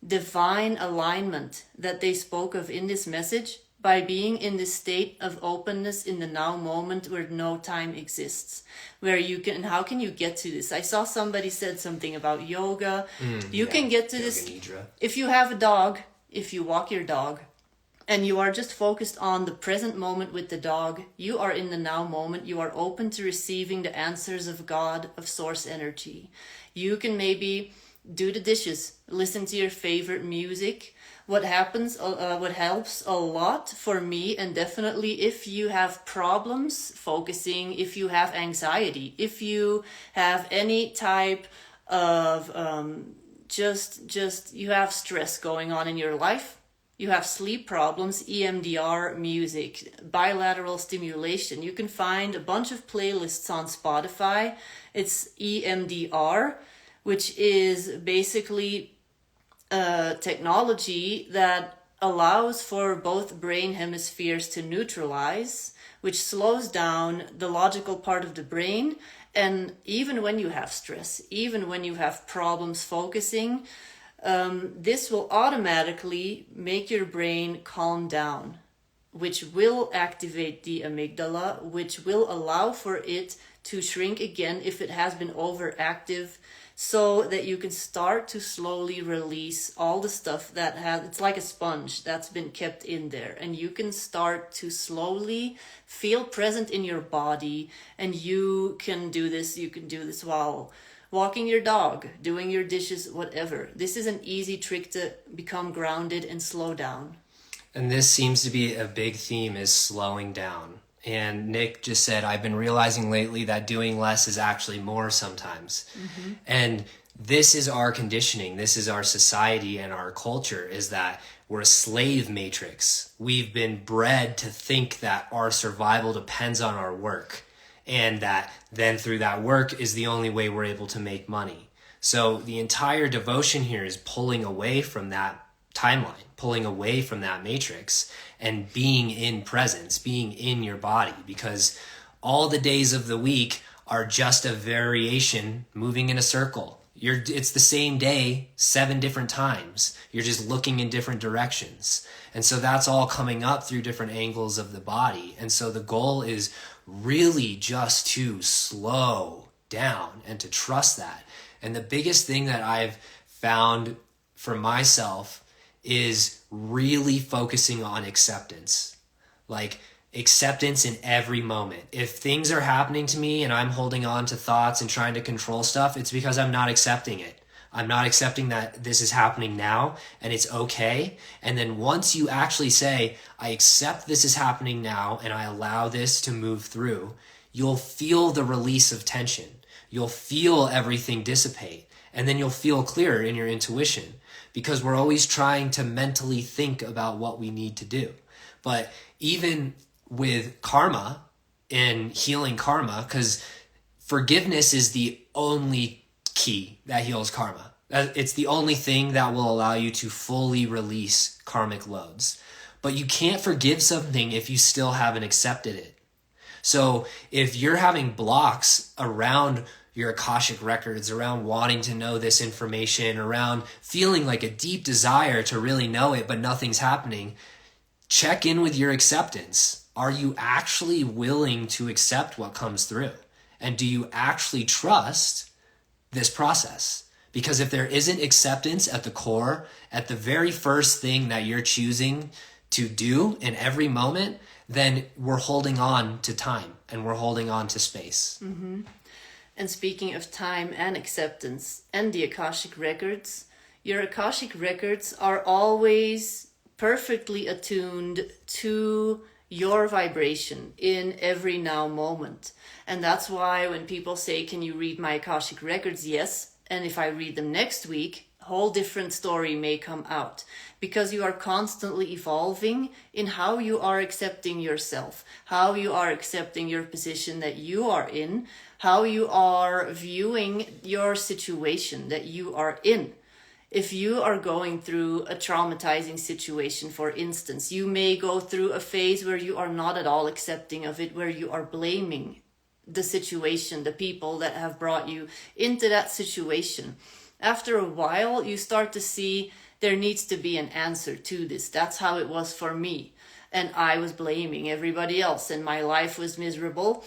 divine alignment that they spoke of in this message, by being in this state of openness in the now moment where no time exists. Where you can, how can you get to this? I saw somebody said something about yoga. You can get to this nidra. If you have a dog, if you walk your dog, and you are just focused on the present moment with the dog, you are in the now moment. You are open to receiving the answers of God, of source energy. You can maybe do the dishes, listen to your favorite music. What helps a lot for me, and definitely if you have problems focusing, if you have anxiety, if you have any type of you have stress going on in your life, you have sleep problems, EMDR music, bilateral stimulation. You can find a bunch of playlists on Spotify. It's EMDR, which is basically technology that allows for both brain hemispheres to neutralize, which slows down the logical part of the brain. And even when you have stress, even when you have problems focusing, this will automatically make your brain calm down, which will activate the amygdala, which will allow for it to shrink again if it has been overactive, so that you can start to slowly release all the stuff that it's like a sponge that's been kept in there, and you can start to slowly feel present in your body. And you can do this while walking your dog, doing your dishes, whatever. This is an easy trick to become grounded and slow down. And this seems to be a big theme, is slowing down. And Nick just said, I've been realizing lately that doing less is actually more sometimes. Mm-hmm. And this is our conditioning. This is our society and our culture, is that we're a slave matrix. We've been bred to think that our survival depends on our work, and that then through that work is the only way we're able to make money. So the entire devotion here is pulling away from that timeline, pulling away from that matrix, and being in presence, being in your body, because all the days of the week are just a variation moving in a circle. It's the same day 7 different times. You're just looking in different directions. And so that's all coming up through different angles of the body. And so the goal is really just to slow down and to trust that. And the biggest thing that I've found for myself is really focusing on acceptance. Like acceptance in every moment. If things are happening to me and I'm holding on to thoughts and trying to control stuff, it's because I'm not accepting it. I'm not accepting that this is happening now and it's okay. And then once you actually say, I accept this is happening now and I allow this to move through, you'll feel the release of tension. You'll feel everything dissipate. And then you'll feel clearer in your intuition, because we're always trying to mentally think about what we need to do. But even with karma and healing karma, because forgiveness is the only key that heals karma. It's the only thing that will allow you to fully release karmic loads. But you can't forgive something if you still haven't accepted it. So if you're having blocks around your Akashic records, around wanting to know this information, around feeling like a deep desire to really know it, but nothing's happening, check in with your acceptance. Are you actually willing to accept what comes through? And do you actually trust this process? Because if there isn't acceptance at the core, at the very first thing that you're choosing to do in every moment, then we're holding on to time and we're holding on to space. Mm-hmm. And speaking of time and acceptance and the Akashic records, your Akashic records are always perfectly attuned to your vibration in every now moment. And that's why when people say, can you read my Akashic records? Yes. And if I read them next week, a whole different story may come out, because you are constantly evolving in how you are accepting yourself, how you are accepting your position that you are in, how you are viewing your situation that you are in. If you are going through a traumatizing situation, for instance, you may go through a phase where you are not at all accepting of it, where you are blaming the situation, the people that have brought you into that situation. After a while, you start to see there needs to be an answer to this. That's how it was for me. And I was blaming everybody else and my life was miserable.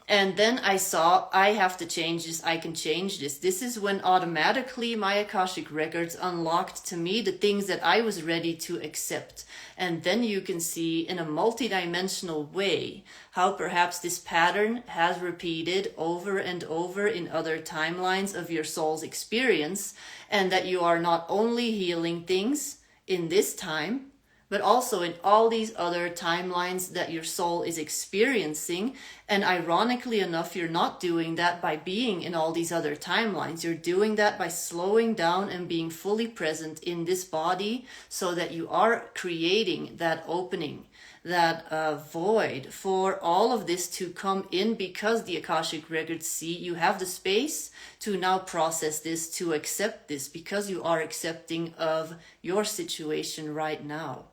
And then I saw, I have to change this, I can change this. This is when automatically my Akashic records unlocked to me the things that I was ready to accept. And then you can see in a multidimensional way how perhaps this pattern has repeated over and over in other timelines of your soul's experience, and that you are not only healing things in this time, but also in all these other timelines that your soul is experiencing. And ironically enough, you're not doing that by being in all these other timelines. You're doing that by slowing down and being fully present in this body, so that you are creating that opening, that void for all of this to come in, because the Akashic records see you have the space to now process this, to accept this, because you are accepting of your situation right now.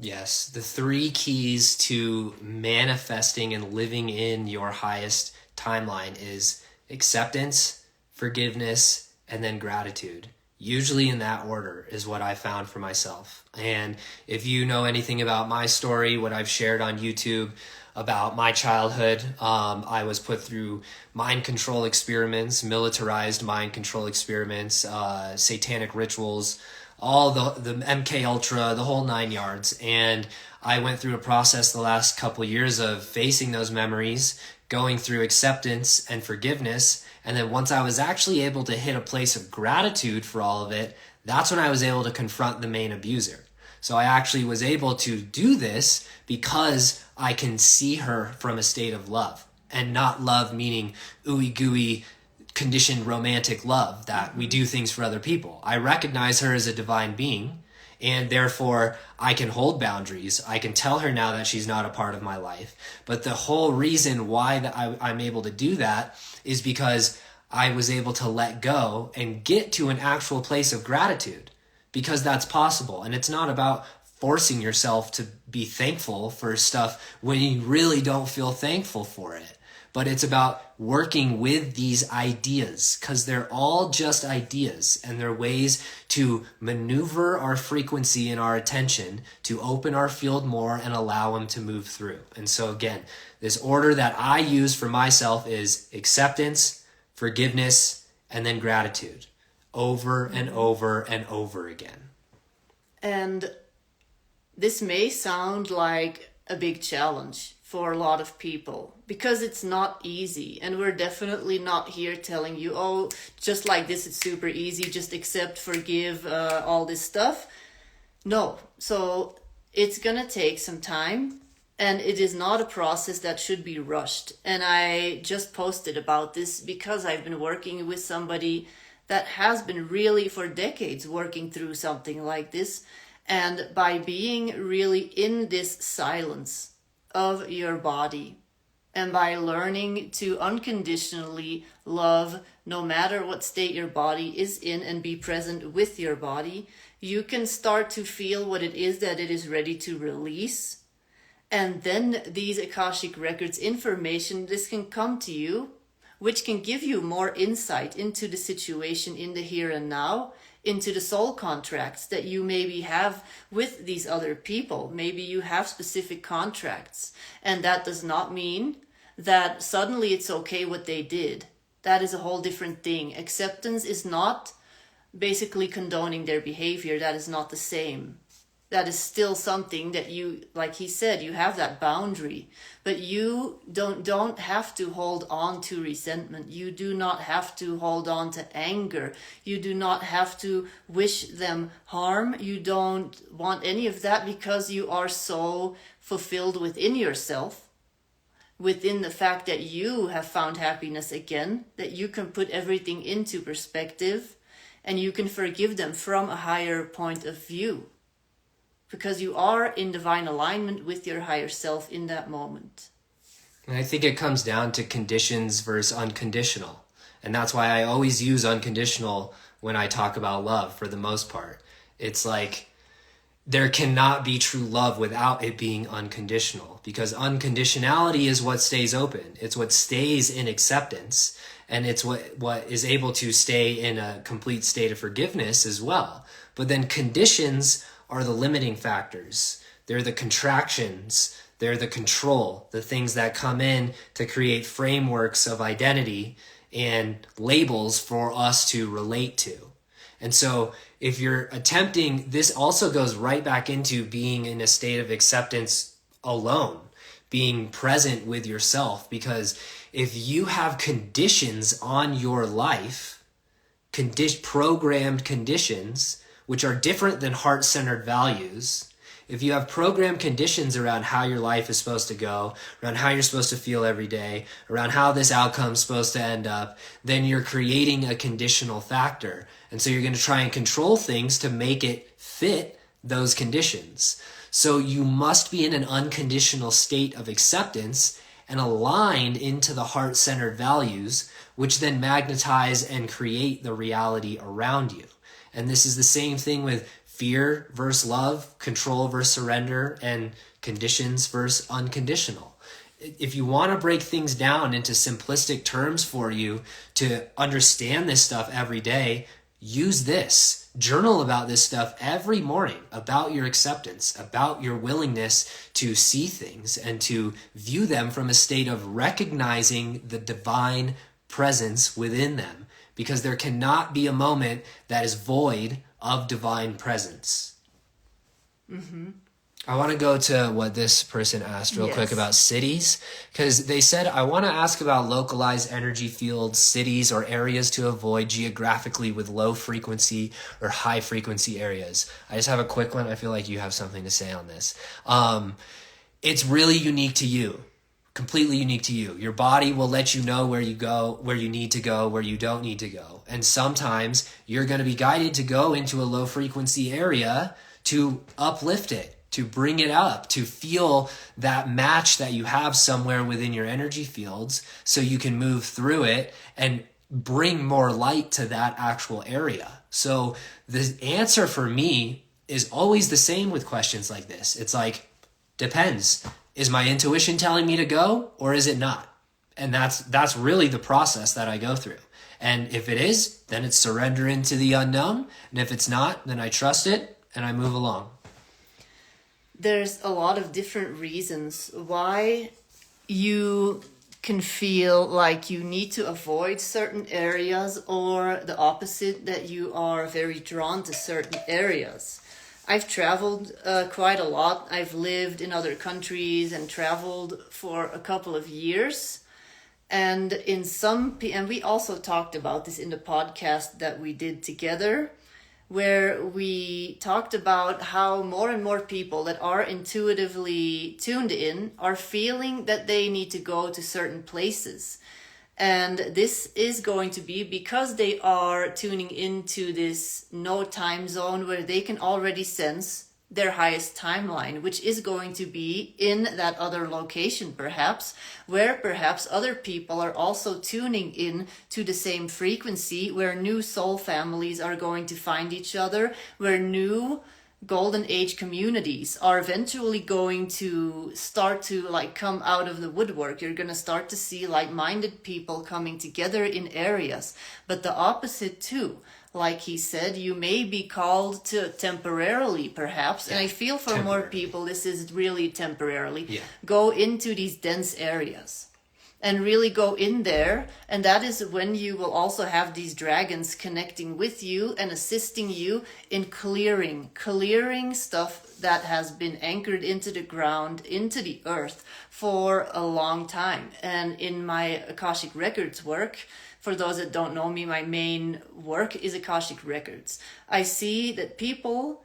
Yes, the 3 keys to manifesting and living in your highest timeline is acceptance, forgiveness, and then gratitude. Usually in that order is what I found for myself. And if you know anything about my story, what I've shared on YouTube about my childhood, I was put through mind control experiments, militarized mind control experiments, satanic rituals, all the MK Ultra, the whole 9 yards. And I went through a process the last couple of years of facing those memories, going through acceptance and forgiveness. And then once I was actually able to hit a place of gratitude for all of it, that's when I was able to confront the main abuser. So I actually was able to do this because I can see her from a state of love, and not love meaning ooey gooey conditioned romantic love that we do things for other people. I recognize her as a divine being, and therefore I can hold boundaries. I can tell her now that she's not a part of my life. But the whole reason why I'm able to do that is because I was able to let go and get to an actual place of gratitude, because that's possible. And it's not about forcing yourself to be thankful for stuff when you really don't feel thankful for it. but it's about working with these ideas, because they're all just ideas, and they're ways to maneuver our frequency and our attention to open our field more and allow them to move through. And so again, this order that I use for myself is acceptance, forgiveness, and then gratitude, over and over and over again. And this may sound like a big challenge for a lot of people, because it's not easy, and we're definitely not here telling you, oh, just like this, it's super easy, just accept, forgive, all this stuff. No. So it's gonna take some time, and it is not a process that should be rushed. And I just posted about this because I've been working with somebody that has been really for decades working through something like this. And by being really in this silence of your body, and by learning to unconditionally love no matter what state your body is in, and be present with your body, you can start to feel what it is that it is ready to release. And then these Akashic Records information, this can come to you, which can give you more insight into the situation in the here and now, into the soul contracts that you maybe have with these other people. Maybe you have specific contracts, and that does not mean that suddenly it's okay what they did. That is a whole different thing. Acceptance is not basically condoning their behavior. That is not the same. That is still something that you, like he said, you have that boundary, but you don't have to hold on to resentment. You do not have to hold on to anger. You do not have to wish them harm. You don't want any of that, because you are so fulfilled within yourself, within the fact that you have found happiness again, that you can put everything into perspective, and you can forgive them from a higher point of view, because you are in divine alignment with your higher self in that moment. And I think it comes down to conditions versus unconditional. And that's why I always use unconditional when I talk about love, for the most part. It's like there cannot be true love without it being unconditional, because unconditionality is what stays open. It's what stays in acceptance, and it's what is able to stay in a complete state of forgiveness as well. But then conditions are the limiting factors. They're the contractions. They're the control, the things that come in to create frameworks of identity and labels for us to relate to. And so if you're attempting, this also goes right back into being in a state of acceptance alone, being present with yourself, because if you have conditions on your life, programmed conditions, which are different than heart-centered values, if you have programmed conditions around how your life is supposed to go, around how you're supposed to feel every day, around how this outcome is supposed to end up, then you're creating a conditional factor. And so you're going to try and control things to make it fit those conditions. So you must be in an unconditional state of acceptance and aligned into the heart-centered values, which then magnetize and create the reality around you. And this is the same thing with fear versus love, control versus surrender, and conditions versus unconditional. If you want to break things down into simplistic terms for you to understand this stuff every day, use this. Journal about this stuff every morning, about your acceptance, about your willingness to see things and to view them from a state of recognizing the divine presence within them. Because there cannot be a moment that is void of divine presence. Mm-hmm. I want to go to what this person asked real quick about cities, because they said, I want to ask about localized energy fields, cities, or areas to avoid geographically with low frequency or high frequency areas. I just have a quick one. I feel like you have something to say on this. It's really unique to you. Completely unique to you. Your body will let you know where you go, where you need to go, where you don't need to go. And sometimes you're going to be guided to go into a low frequency area to uplift it, to bring it up, to feel that match that you have somewhere within your energy fields so you can move through it and bring more light to that actual area. So the answer for me is always the same with questions like this. It's like, depends. Is my intuition telling me to go, or is it not? And that's really the process that I go through. And if it is, then it's surrender into the unknown. And if it's not, then I trust it and I move along. There's a lot of different reasons why you can feel like you need to avoid certain areas, or the opposite, that you are very drawn to certain areas. I've traveled quite a lot. I've lived in other countries and traveled for a couple of years. And and we also talked about this in the podcast that we did together, where we talked about how more and more people that are intuitively tuned in are feeling that they need to go to certain places. And this is going to be because they are tuning into this no time zone where they can already sense their highest timeline, which is going to be in that other location, perhaps, where perhaps other people are also tuning in to the same frequency, where new soul families are going to find each other, where new golden age communities are eventually going to start to like come out of the woodwork. You're going to start to see like-minded people coming together in areas, but the opposite too. Like he said, you may be called to temporarily, perhaps, and I feel for more people this is really temporarily, go into these dense areas and really go in there. And that is when you will also have these dragons connecting with you and assisting you in clearing stuff that has been anchored into the ground, into the earth for a long time. And in my Akashic Records work, for those that don't know me, my main work is Akashic Records. I see that people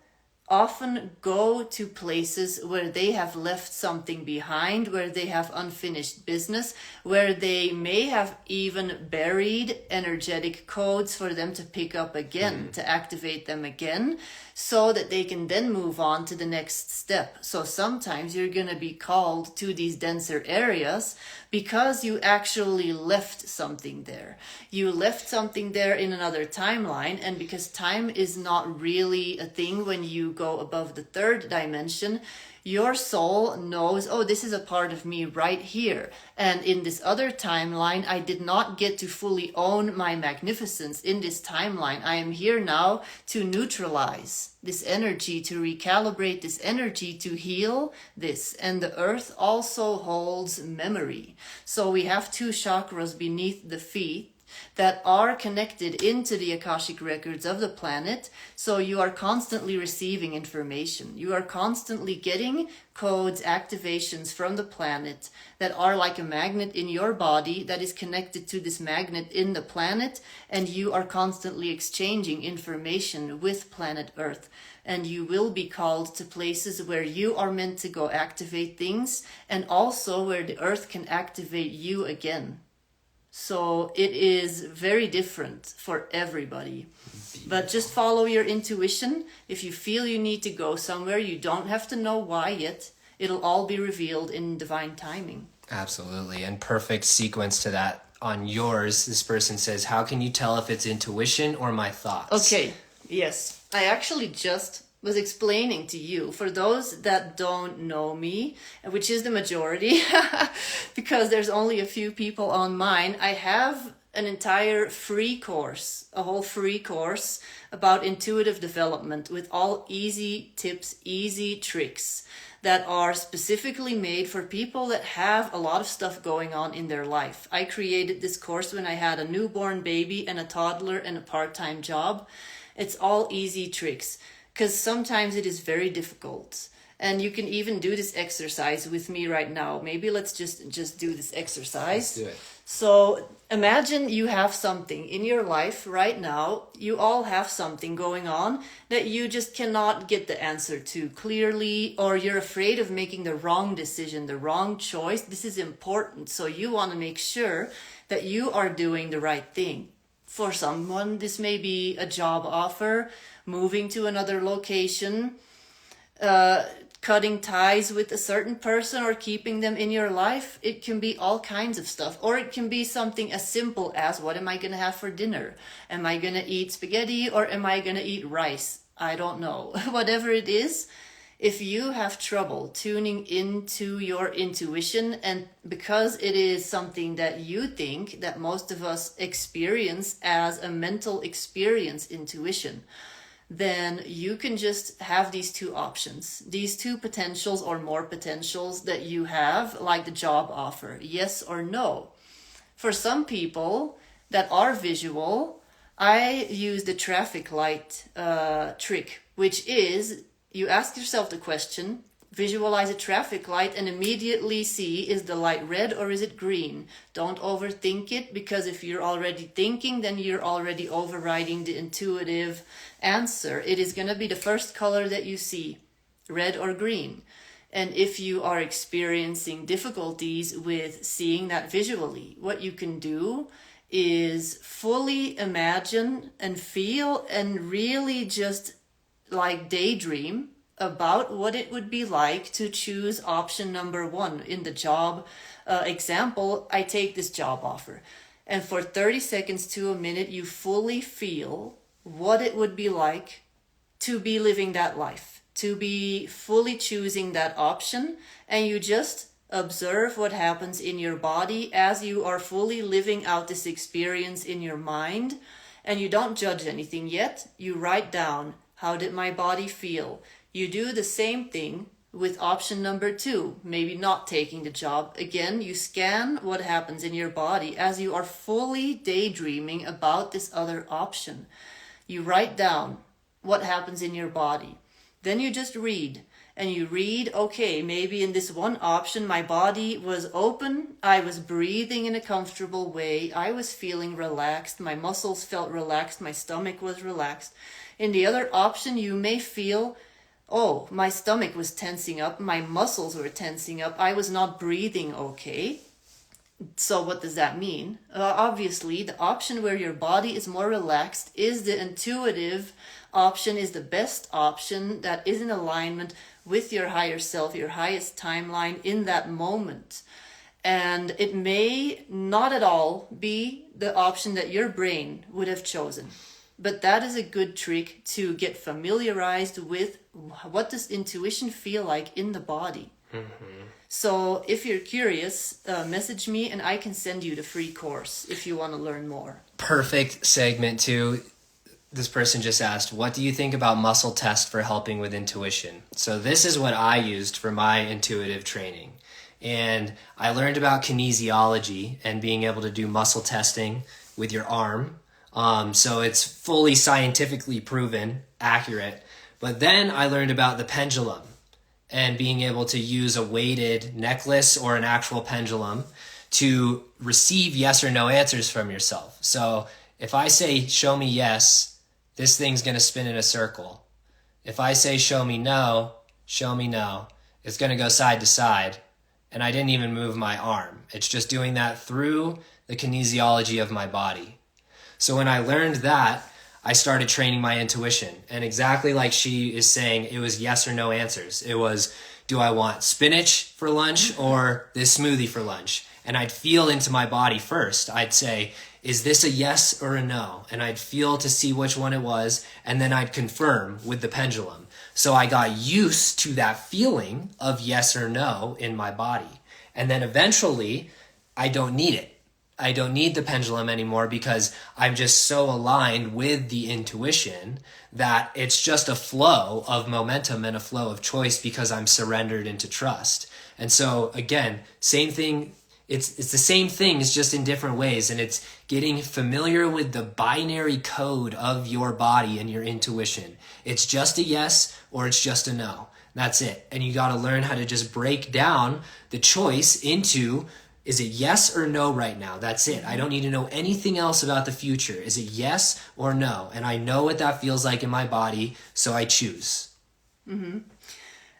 often go to places where they have left something behind, where they have unfinished business, where they may have even buried energetic codes for them to pick up again, to activate them again, so that they can then move on to the next step. So sometimes you're going to be called to these denser areas because you actually left something there. You left something there in another timeline, and because time is not really a thing when you go above the third dimension, your soul knows, oh, this is a part of me right here. And in this other timeline, I did not get to fully own my magnificence in this timeline. I am here now to neutralize this energy, to recalibrate this energy, to heal this. And the earth also holds memory. So we have two chakras beneath the feet that are connected into the Akashic Records of the planet. So you are constantly receiving information. You are constantly getting codes, activations from the planet that are like a magnet in your body that is connected to this magnet in the planet. And you are constantly exchanging information with planet Earth. And you will be called to places where you are meant to go activate things, and also where the Earth can activate you again. So it is very different for everybody. But just follow your intuition. If you feel you need to go somewhere, you don't have to know why yet. It'll all be revealed in divine timing. Absolutely. And perfect sequence to that on yours. This person says, how can you tell if it's intuition or my thoughts? Okay, yes. I actually just was explaining to you, for those that don't know me, which is the majority, because there's only a few people on mine, I have an entire free course, a whole free course about intuitive development with all easy tips, easy tricks that are specifically made for people that have a lot of stuff going on in their life. I created this course when I had a newborn baby and a toddler and a part-time job. It's all easy tricks, because sometimes it is very difficult. And you can even do this exercise with me right now. Maybe let's just do this exercise. Let's do it. So imagine you have something in your life right now. You all have something going on that you just cannot get the answer to clearly, or you're afraid of making the wrong decision, the wrong choice. This is important. So you want to make sure that you are doing the right thing. For someone, this may be a job offer, moving to another location, cutting ties with a certain person or keeping them in your life. It can be all kinds of stuff. Or it can be something as simple as, what am I going to have for dinner? Am I going to eat spaghetti or am I going to eat rice? I don't know. Whatever it is If you have trouble tuning into your intuition, and because it is something that you think that most of us experience as a mental experience, intuition, then you can just have these two options, these two potentials or more potentials that you have, like the job offer, yes or no. For some people that are visual, I use the traffic light trick, which is you ask yourself the question, visualize a traffic light and immediately see, is the light red or is it green? Don't overthink it, because if you're already thinking, then you're already overriding the intuitive answer. It is going to be the first color that you see, red or green. And if you are experiencing difficulties with seeing that visually, what you can do is fully imagine and feel and really just like daydream about what it would be like to choose option number one. In the job example, I take this job offer, and for 30 seconds to a minute, you fully feel what it would be like to be living that life, to be fully choosing that option, and you just observe what happens in your body as you are fully living out this experience in your mind. And you don't judge anything yet. You write down, how did my body feel? You do the same thing with option number two, maybe not taking the job. Again, you scan what happens in your body as you are fully daydreaming about this other option. You write down what happens in your body. Then you just read. And you read, okay, maybe in this one option, my body was open, I was breathing in a comfortable way, I was feeling relaxed, my muscles felt relaxed, my stomach was relaxed. In the other option, you may feel, oh, my stomach was tensing up, my muscles were tensing up, I was not breathing okay. So what does that mean? Obviously, the option where your body is more relaxed is the intuitive option, is the best option that is in alignment with your higher self, your highest timeline in that moment. And it may not at all be the option that your brain would have chosen. But that is a good trick to get familiarized with what does intuition feel like in the body. Mm-hmm. So if you're curious, message me and I can send you the free course if you want to learn more. Perfect segment too. This person just asked, what do you think about muscle test for helping with intuition? So this is what I used for my intuitive training. And I learned about kinesiology and being able to do muscle testing with your arm. So it's fully scientifically proven, accurate. But then I learned about the pendulum and being able to use a weighted necklace or an actual pendulum to receive yes or no answers from yourself. So if I say, show me yes, this thing's going to spin in a circle. If I say, show me no, it's going to go side to side. And I didn't even move my arm. It's just doing that through the kinesiology of my body. So when I learned that, I started training my intuition. And exactly like she is saying, it was yes or no answers. It was, do I want spinach for lunch or this smoothie for lunch? And I'd feel into my body first. I'd say, is this a yes or a no? And I'd feel to see which one it was, and then I'd confirm with the pendulum. So I got used to that feeling of yes or no in my body. And then eventually, I don't need it. I don't need the pendulum anymore because I'm just so aligned with the intuition that it's just a flow of momentum and a flow of choice because I'm surrendered into trust. And so again, same thing. It's the same thing, it's just in different ways, and it's getting familiar with the binary code of your body and your intuition. It's just a yes or it's just a no. That's it. And you got to learn how to just break down the choice into, is it yes or no right now? That's it. I don't need to know anything else about the future. Is it yes or no? And I know what that feels like in my body, so I choose. Mm-hmm.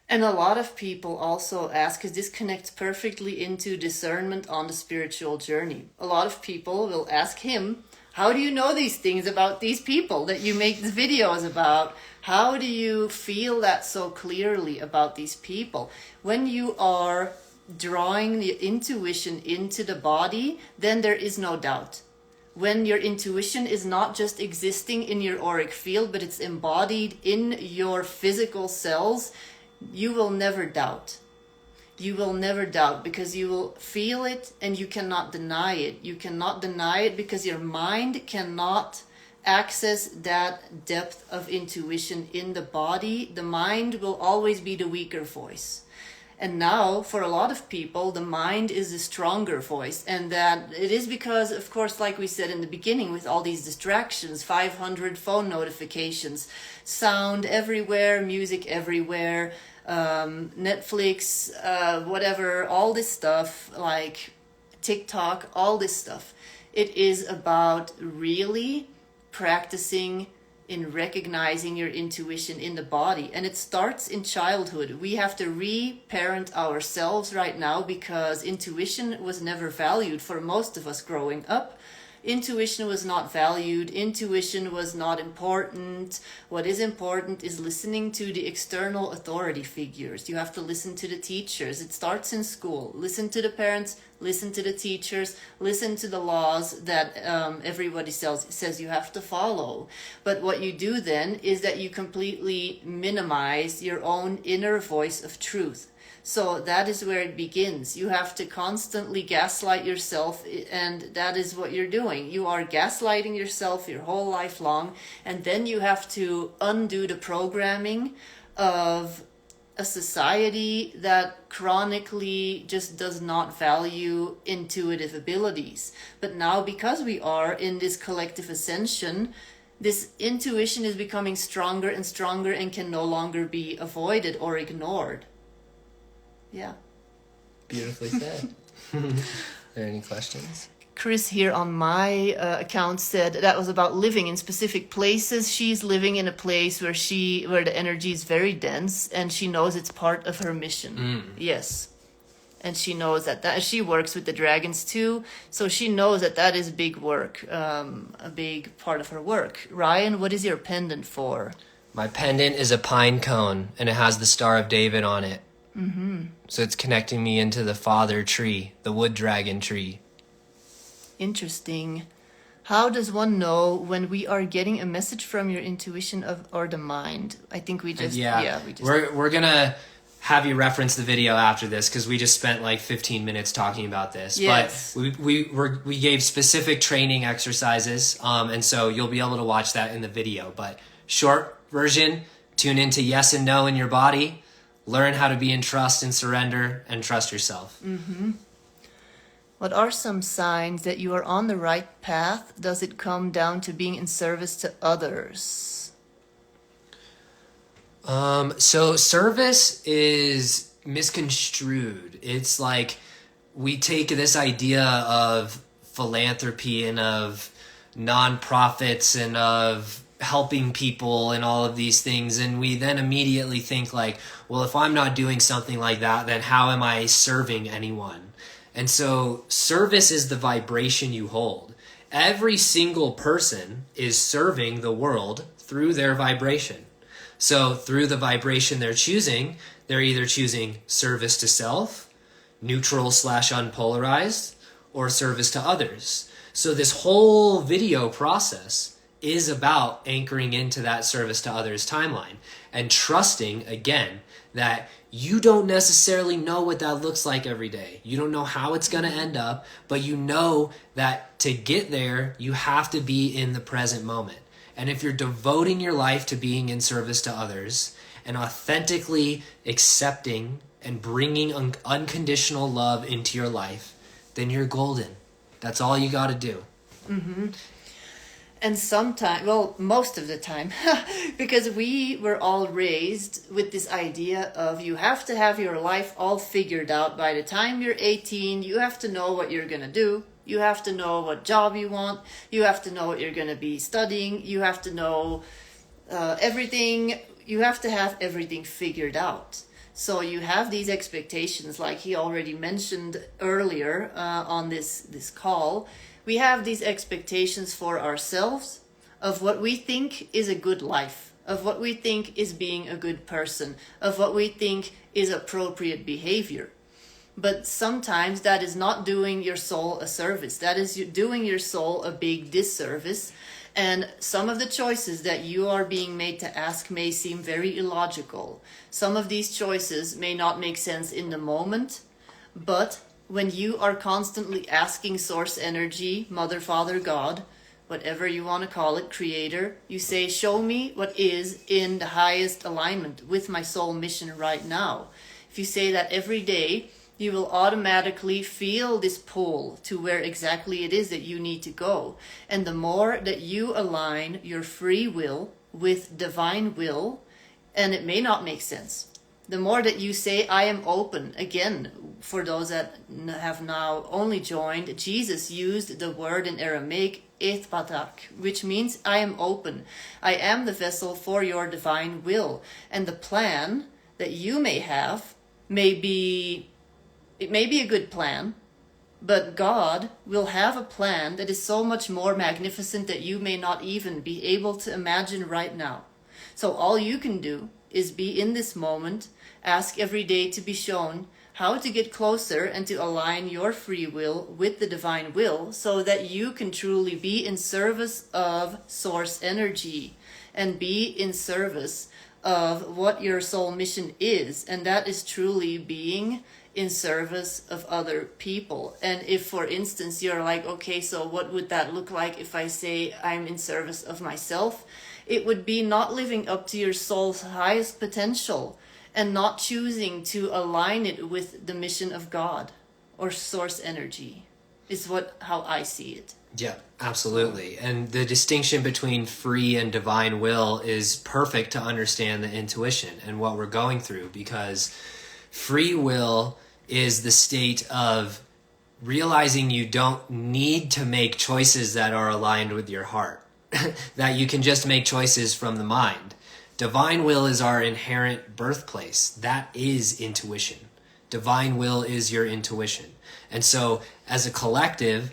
And a lot of people also ask, because this connects perfectly into discernment on the spiritual journey. A lot of people will ask him, how do you know these things about these people that you make the videos about? How do you feel that so clearly about these people? When you are drawing the intuition into the body, then there is no doubt. When your intuition is not just existing in your auric field, but it's embodied in your physical cells, you will never doubt. You will never doubt because you will feel it and you cannot deny it. You cannot deny it because your mind cannot access that depth of intuition in the body. The mind will always be the weaker voice. And now, for a lot of people, the mind is the stronger voice. And that it is because, of course, like we said in the beginning, with all these distractions, 500 phone notifications, sound everywhere, music everywhere, Netflix, whatever, all this stuff, like TikTok, all this stuff. It is about really practicing in recognizing your intuition in the body, and it starts in childhood. We have to re-parent ourselves right now because intuition was never valued for most of us growing up. Intuition was not valued. Intuition was not important. What is important is listening to the external authority figures. You have to listen to the teachers. It starts in school. Listen to the parents, listen to the teachers, listen to the laws that everybody says you have to follow. But what you do then is that you completely minimize your own inner voice of truth. So that is where it begins. You have to constantly gaslight yourself, and that is what you're doing. You are gaslighting yourself your whole life long, and then you have to undo the programming of a society that chronically just does not value intuitive abilities. But now, because we are in this collective ascension, this intuition is becoming stronger and stronger and can no longer be avoided or ignored. Yeah. Beautifully said. Are there any questions? Chris here on my account said that was about living in specific places. She's living in a place where the energy is very dense, and she knows it's part of her mission. Yes. And she knows that she works with the dragons too, so she knows that is big work, a big part of her work. Ryan, what is your pendant for? My pendant is a pine cone, and it has the Star of David on it. Mm-hmm. So it's connecting me into the father tree, the wood dragon tree. Interesting. How does one know when we are getting a message from your intuition or the mind? I think we just we're gonna have you reference the video after this because we just spent like 15 minutes talking about this. Yes. But we gave specific training exercises, and so you'll be able to watch that in the video. But short version: tune into yes and no in your body. Learn how to be in trust and surrender and trust yourself. Mm-hmm. What are some signs that you are on the right path? Does it come down to being in service to others? So service is misconstrued. It's like we take this idea of philanthropy and of nonprofits and of helping people and all of these things, and we then immediately think like, well, if I'm not doing something like that, then how am I serving anyone? And so service is the vibration you hold. Every single person is serving the world through their vibration. So through the vibration they're either choosing service to self, neutral / unpolarized, or service to others. So this whole video process is about anchoring into that service to others timeline and trusting, again, that you don't necessarily know what that looks like every day. You don't know how it's going to end up, but you know that to get there, you have to be in the present moment. And if you're devoting your life to being in service to others and authentically accepting and bringing unconditional love into your life, then you're golden. That's all you got to do. Mm-hmm. And sometimes, well, most of the time, because we were all raised with this idea of you have to have your life all figured out by the time you're 18. You have to know what you're going to do. You have to know what job you want. You have to know what you're going to be studying. You have to know everything. You have to have everything figured out. So you have these expectations, like he already mentioned earlier on this call. We have these expectations for ourselves of what we think is a good life, of what we think is being a good person, of what we think is appropriate behavior. But sometimes that is not doing your soul a service. That is doing your soul a big disservice, And some of the choices that you are being made to ask may seem very illogical. Some of these choices may not make sense in the moment, but when you are constantly asking source energy, Mother, Father, God, whatever you want to call it, Creator, you say, show me what is in the highest alignment with my soul mission right now. If you say that every day, you will automatically feel this pull to where exactly it is that you need to go. And the more that you align your free will with divine will, and it may not make sense, the more that you say, I am open. Again, for those that have now only joined, Jesus used the word in Aramaic, ethpathak, which means I am open. I am the vessel for your divine will. And the plan that you may have may be a good plan, but God will have a plan that is so much more magnificent that you may not even be able to imagine right now. So all you can do is be in this moment, ask every day to be shown how to get closer and to align your free will with the divine will so that you can truly be in service of source energy and be in service of what your soul mission is. And that is truly being in service of other people. And if, for instance, you're like, okay, so what would that look like if I say I'm in service of myself? It would be not living up to your soul's highest potential and not choosing to align it with the mission of God or source energy is how I see it. Yeah, absolutely. And the distinction between free and divine will is perfect to understand the intuition and what we're going through, because free will is the state of realizing you don't need to make choices that are aligned with your heart, that you can just make choices from the mind. Divine will is our inherent birthplace. That is intuition. Divine will is your intuition. And so as a collective,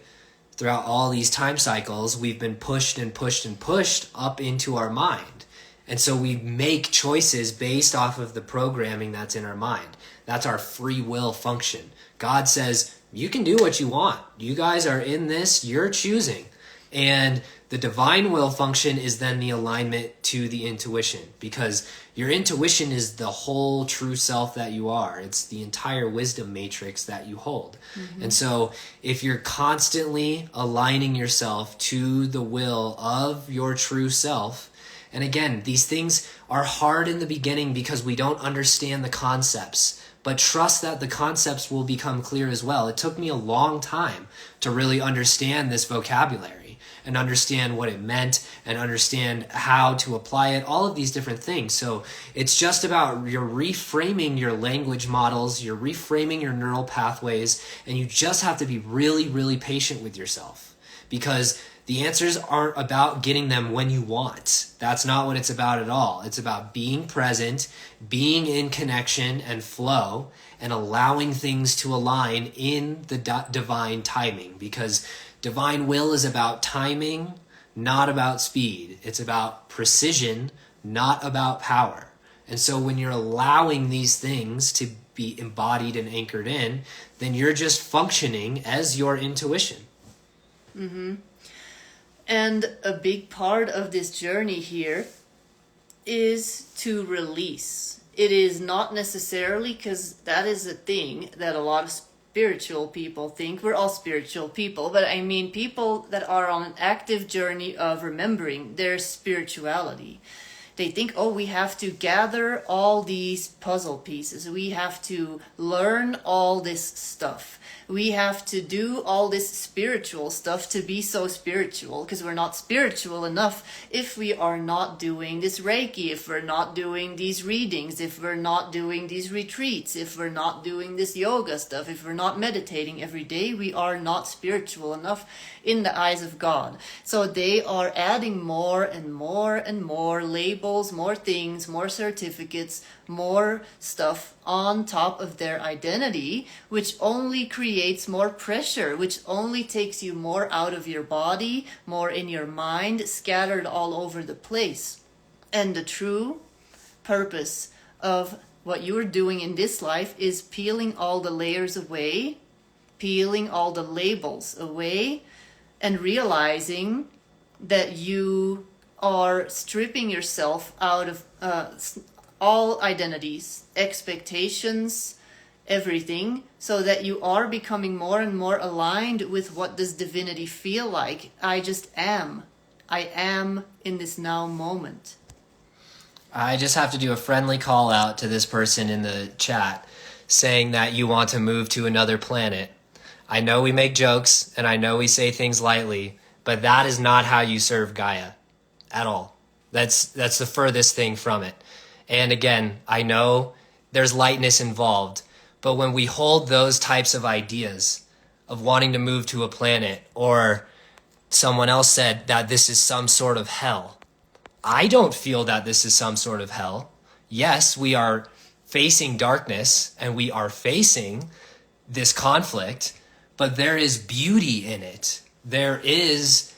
throughout all these time cycles, we've been pushed and pushed and pushed up into our mind. And so we make choices based off of the programming that's in our mind. That's our free will function. God says, you can do what you want. You guys are in this, you're choosing. And the divine will function is then the alignment to the intuition, because your intuition is the whole true self that you are. It's the entire wisdom matrix that you hold. Mm-hmm. And so if you're constantly aligning yourself to the will of your true self, and again, these things are hard in the beginning because we don't understand the concepts, but trust that the concepts will become clear as well. It took me a long time to really understand this vocabulary and understand what it meant and understand how to apply it, all of these different things. So it's just about you're reframing your language models, you're reframing your neural pathways, and you just have to be really, really patient with yourself, because the answers aren't about getting them when you want. That's not what it's about at all. It's about being present, being in connection and flow, and allowing things to align in the divine timing, because divine will is about timing, not about speed. It's about precision, not about power. And so when you're allowing these things to be embodied and anchored in, then you're just functioning as your intuition. Mm-hmm. And a big part of this journey here is to release. It is not necessarily, because that is a thing that a lot of spiritual people think. We're all spiritual people, but I mean people that are on an active journey of remembering their spirituality. They think, oh, we have to gather all these puzzle pieces. We have to learn all this stuff. We have to do all this spiritual stuff to be so spiritual, because we're not spiritual enough if we are not doing this Reiki, if we're not doing these readings, if we're not doing these retreats, if we're not doing this yoga stuff, if we're not meditating every day, we are not spiritual enough in the eyes of God. So they are adding more and more and more labels, more things, more certificates, more stuff on top of their identity, which only creates more pressure, which only takes you more out of your body, more in your mind, scattered all over the place. And the true purpose of what you're doing in this life is peeling all the layers away, peeling all the labels away, and realizing that you are stripping yourself out of all identities, expectations, everything, so that you are becoming more and more aligned with what does divinity feel like. I just am. I am in this now moment. I just have to do a friendly call out to this person in the chat saying that you want to move to another planet. I know we make jokes and I know we say things lightly, but that is not how you serve Gaia at all. That's the furthest thing from it. And again, I know there's lightness involved, but when we hold those types of ideas of wanting to move to a planet, or someone else said that this is some sort of hell, I don't feel that this is some sort of hell. Yes, we are facing darkness and we are facing this conflict, but there is beauty in it. There is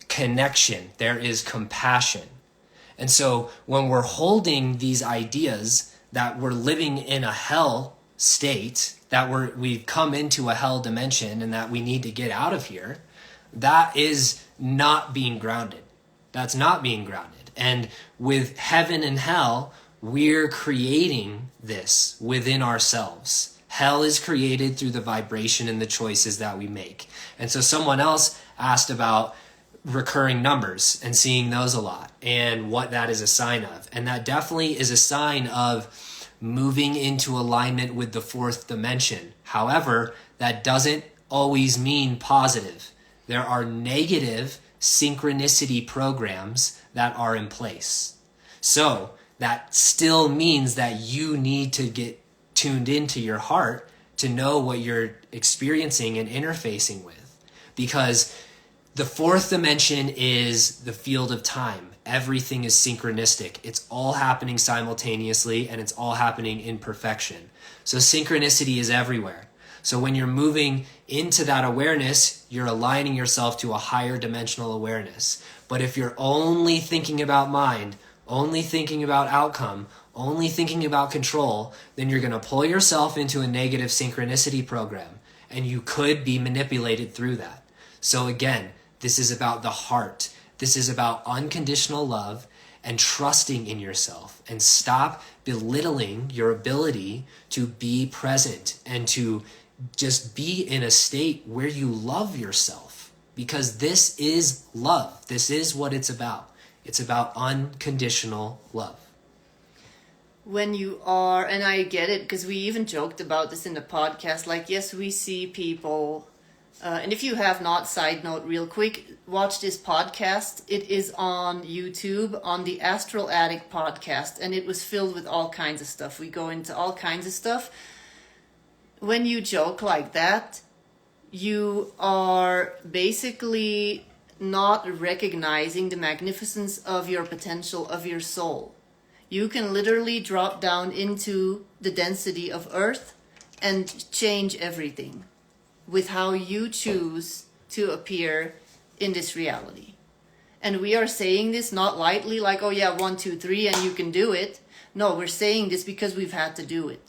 connection. There is compassion. And so when we're holding these ideas that we're living in a hell state, that we've come into a hell dimension and that we need to get out of here, that is not being grounded. That's not being grounded. And with heaven and hell, we're creating this within ourselves. Hell is created through the vibration and the choices that we make. And so someone else asked about recurring numbers and seeing those a lot and what that is a sign of. And that definitely is a sign of moving into alignment with the fourth dimension. However, that doesn't always mean positive. There are negative synchronicity programs that are in place. So that still means that you need to get tuned into your heart to know what you're experiencing and interfacing with. Because the fourth dimension is the field of time. Everything is synchronistic. It's all happening simultaneously and it's all happening in perfection. So synchronicity is everywhere. So when you're moving into that awareness, you're aligning yourself to a higher dimensional awareness. But if you're only thinking about mind, only thinking about outcome, only thinking about control, then you're going to pull yourself into a negative synchronicity program, and you could be manipulated through that. So again, this is about the heart. This is about unconditional love and trusting in yourself, and stop belittling your ability to be present and to just be in a state where you love yourself, because this is love. This is what it's about. It's about unconditional love. When you are, and I get it, because we even joked about this in the podcast, like, yes, we see people, and if you have not, side note real quick, watch this podcast. It is on YouTube, on the Astral Addict podcast, and it was filled with all kinds of stuff. We go into all kinds of stuff. When you joke like that, you are basically not recognizing the magnificence of your potential, of your soul. You can literally drop down into the density of Earth and change everything with how you choose to appear in this reality. And we are saying this not lightly, like, oh yeah, 1, 2, 3, and you can do it. No, we're saying this because we've had to do it.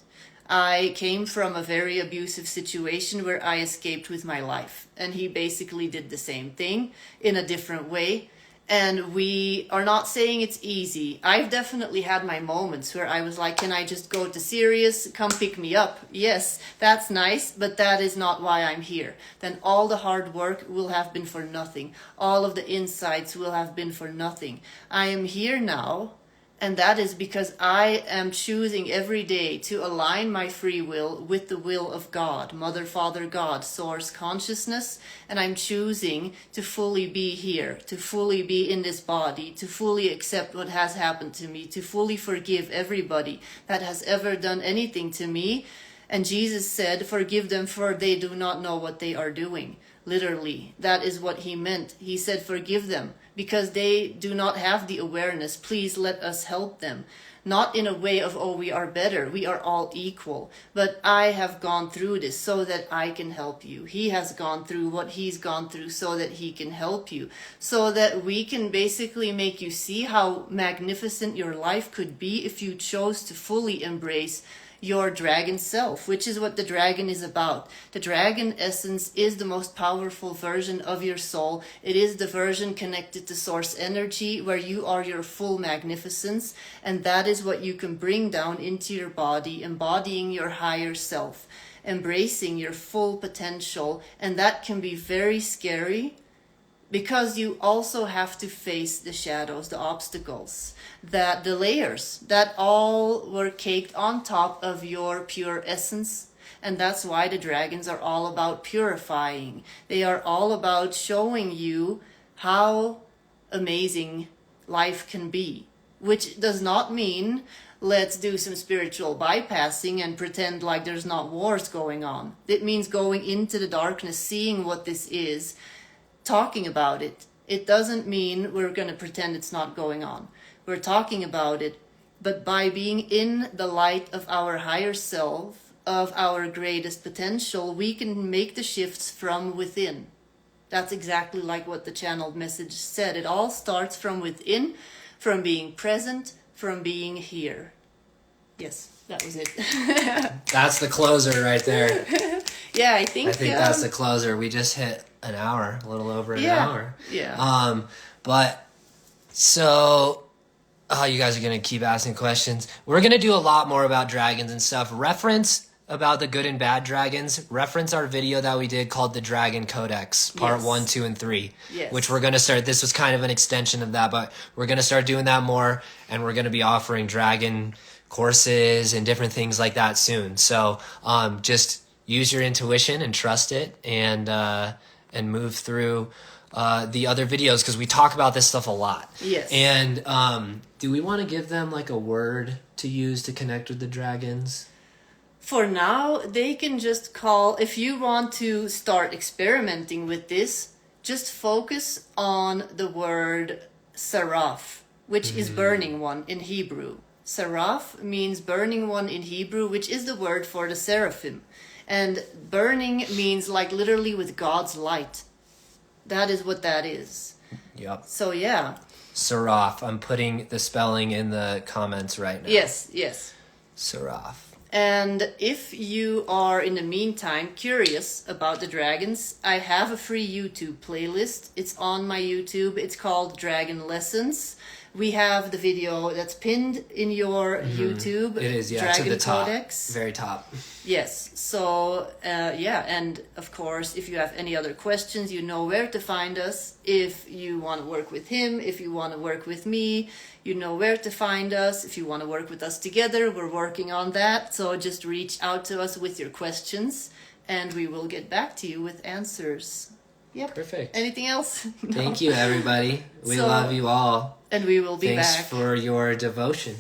I came from a very abusive situation where I escaped with my life. And he basically did the same thing in a different way. And we are not saying it's easy. I've definitely had my moments where I was like, can I just go to Sirius? Come pick me up. Yes, that's nice, but that is not why I'm here. Then all the hard work will have been for nothing. All of the insights will have been for nothing. I am here now. And that is because I am choosing every day to align my free will with the will of God, Mother, Father, God, Source, Consciousness. And I'm choosing to fully be here, to fully be in this body, to fully accept what has happened to me, to fully forgive everybody that has ever done anything to me. And Jesus said, forgive them, for they do not know what they are doing. Literally, that is what he meant. He said, forgive them, because they do not have the awareness. Please let us help them. Not in a way of, oh, we are better. We are all equal. But I have gone through this so that I can help you. He has gone through what he's gone through so that he can help you. So that we can basically make you see how magnificent your life could be if you chose to fully embrace your dragon self, which is what the dragon is about. The dragon essence is the most powerful version of your soul. It is the version connected to source energy, where you are your full magnificence, and that is what you can bring down into your body, embodying your higher self, embracing your full potential. And that can be very scary, because you also have to face the shadows, the obstacles, that the layers that all were caked on top of your pure essence. And that's why the dragons are all about purifying. They are all about showing you how amazing life can be, which does not mean let's do some spiritual bypassing and pretend like there's not wars going on. It means going into the darkness, seeing what this is, talking about it. It doesn't mean we're going to pretend it's not going on. We're talking about it, but by being in the light of our higher self, of our greatest potential, we can make the shifts from within. That's exactly like what the channeled message said. It all starts from within, from being present, from being here. Yes, that was it. That's the closer right there. Yeah, I think that's the closer. We just hit an hour, a little over an hour. Yeah. But so you guys are gonna keep asking questions. We're gonna do a lot more about dragons and stuff. Reference about the good and bad dragons. Reference our video that we did called the Dragon Codex, part 1, 2, and 3. Yes. Which we're gonna start. This was kind of an extension of that, but we're gonna start doing that more, and we're gonna be offering dragon courses and different things like that soon. So just use your intuition and trust it, and move through the other videos, because we talk about this stuff a lot. Yes. And do we want to give them like a word to use to connect with the dragons? For now, they can just call, if you want to start experimenting with this, just focus on the word Seraph, which is burning one in Hebrew. Seraph means burning one in Hebrew, which is the word for the Seraphim. And burning means like literally with God's light. That is what that is. Yep. So yeah. Seraph. I'm putting the spelling in the comments right now. Yes. Seraph. And if you are in the meantime curious about the dragons, I have a free YouTube playlist. It's on my YouTube. It's called Dragon Lessons. We have the video that's pinned in your YouTube. It is, yeah, Dragon to the top, Codex. very top. Yes. So, and of course, if you have any other questions, you know where to find us. If you want to work with him, if you want to work with me, you know where to find us. If you want to work with us together, we're working on that. So just reach out to us with your questions, and we will get back to you with answers. Yep. Perfect. Anything else? No. Thank you, everybody. We love you all. And we will be back. Thanks for your devotion.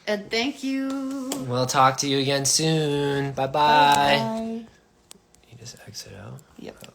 And thank you. We'll talk to you again soon. Bye-bye. Bye. You just exit out? Yep.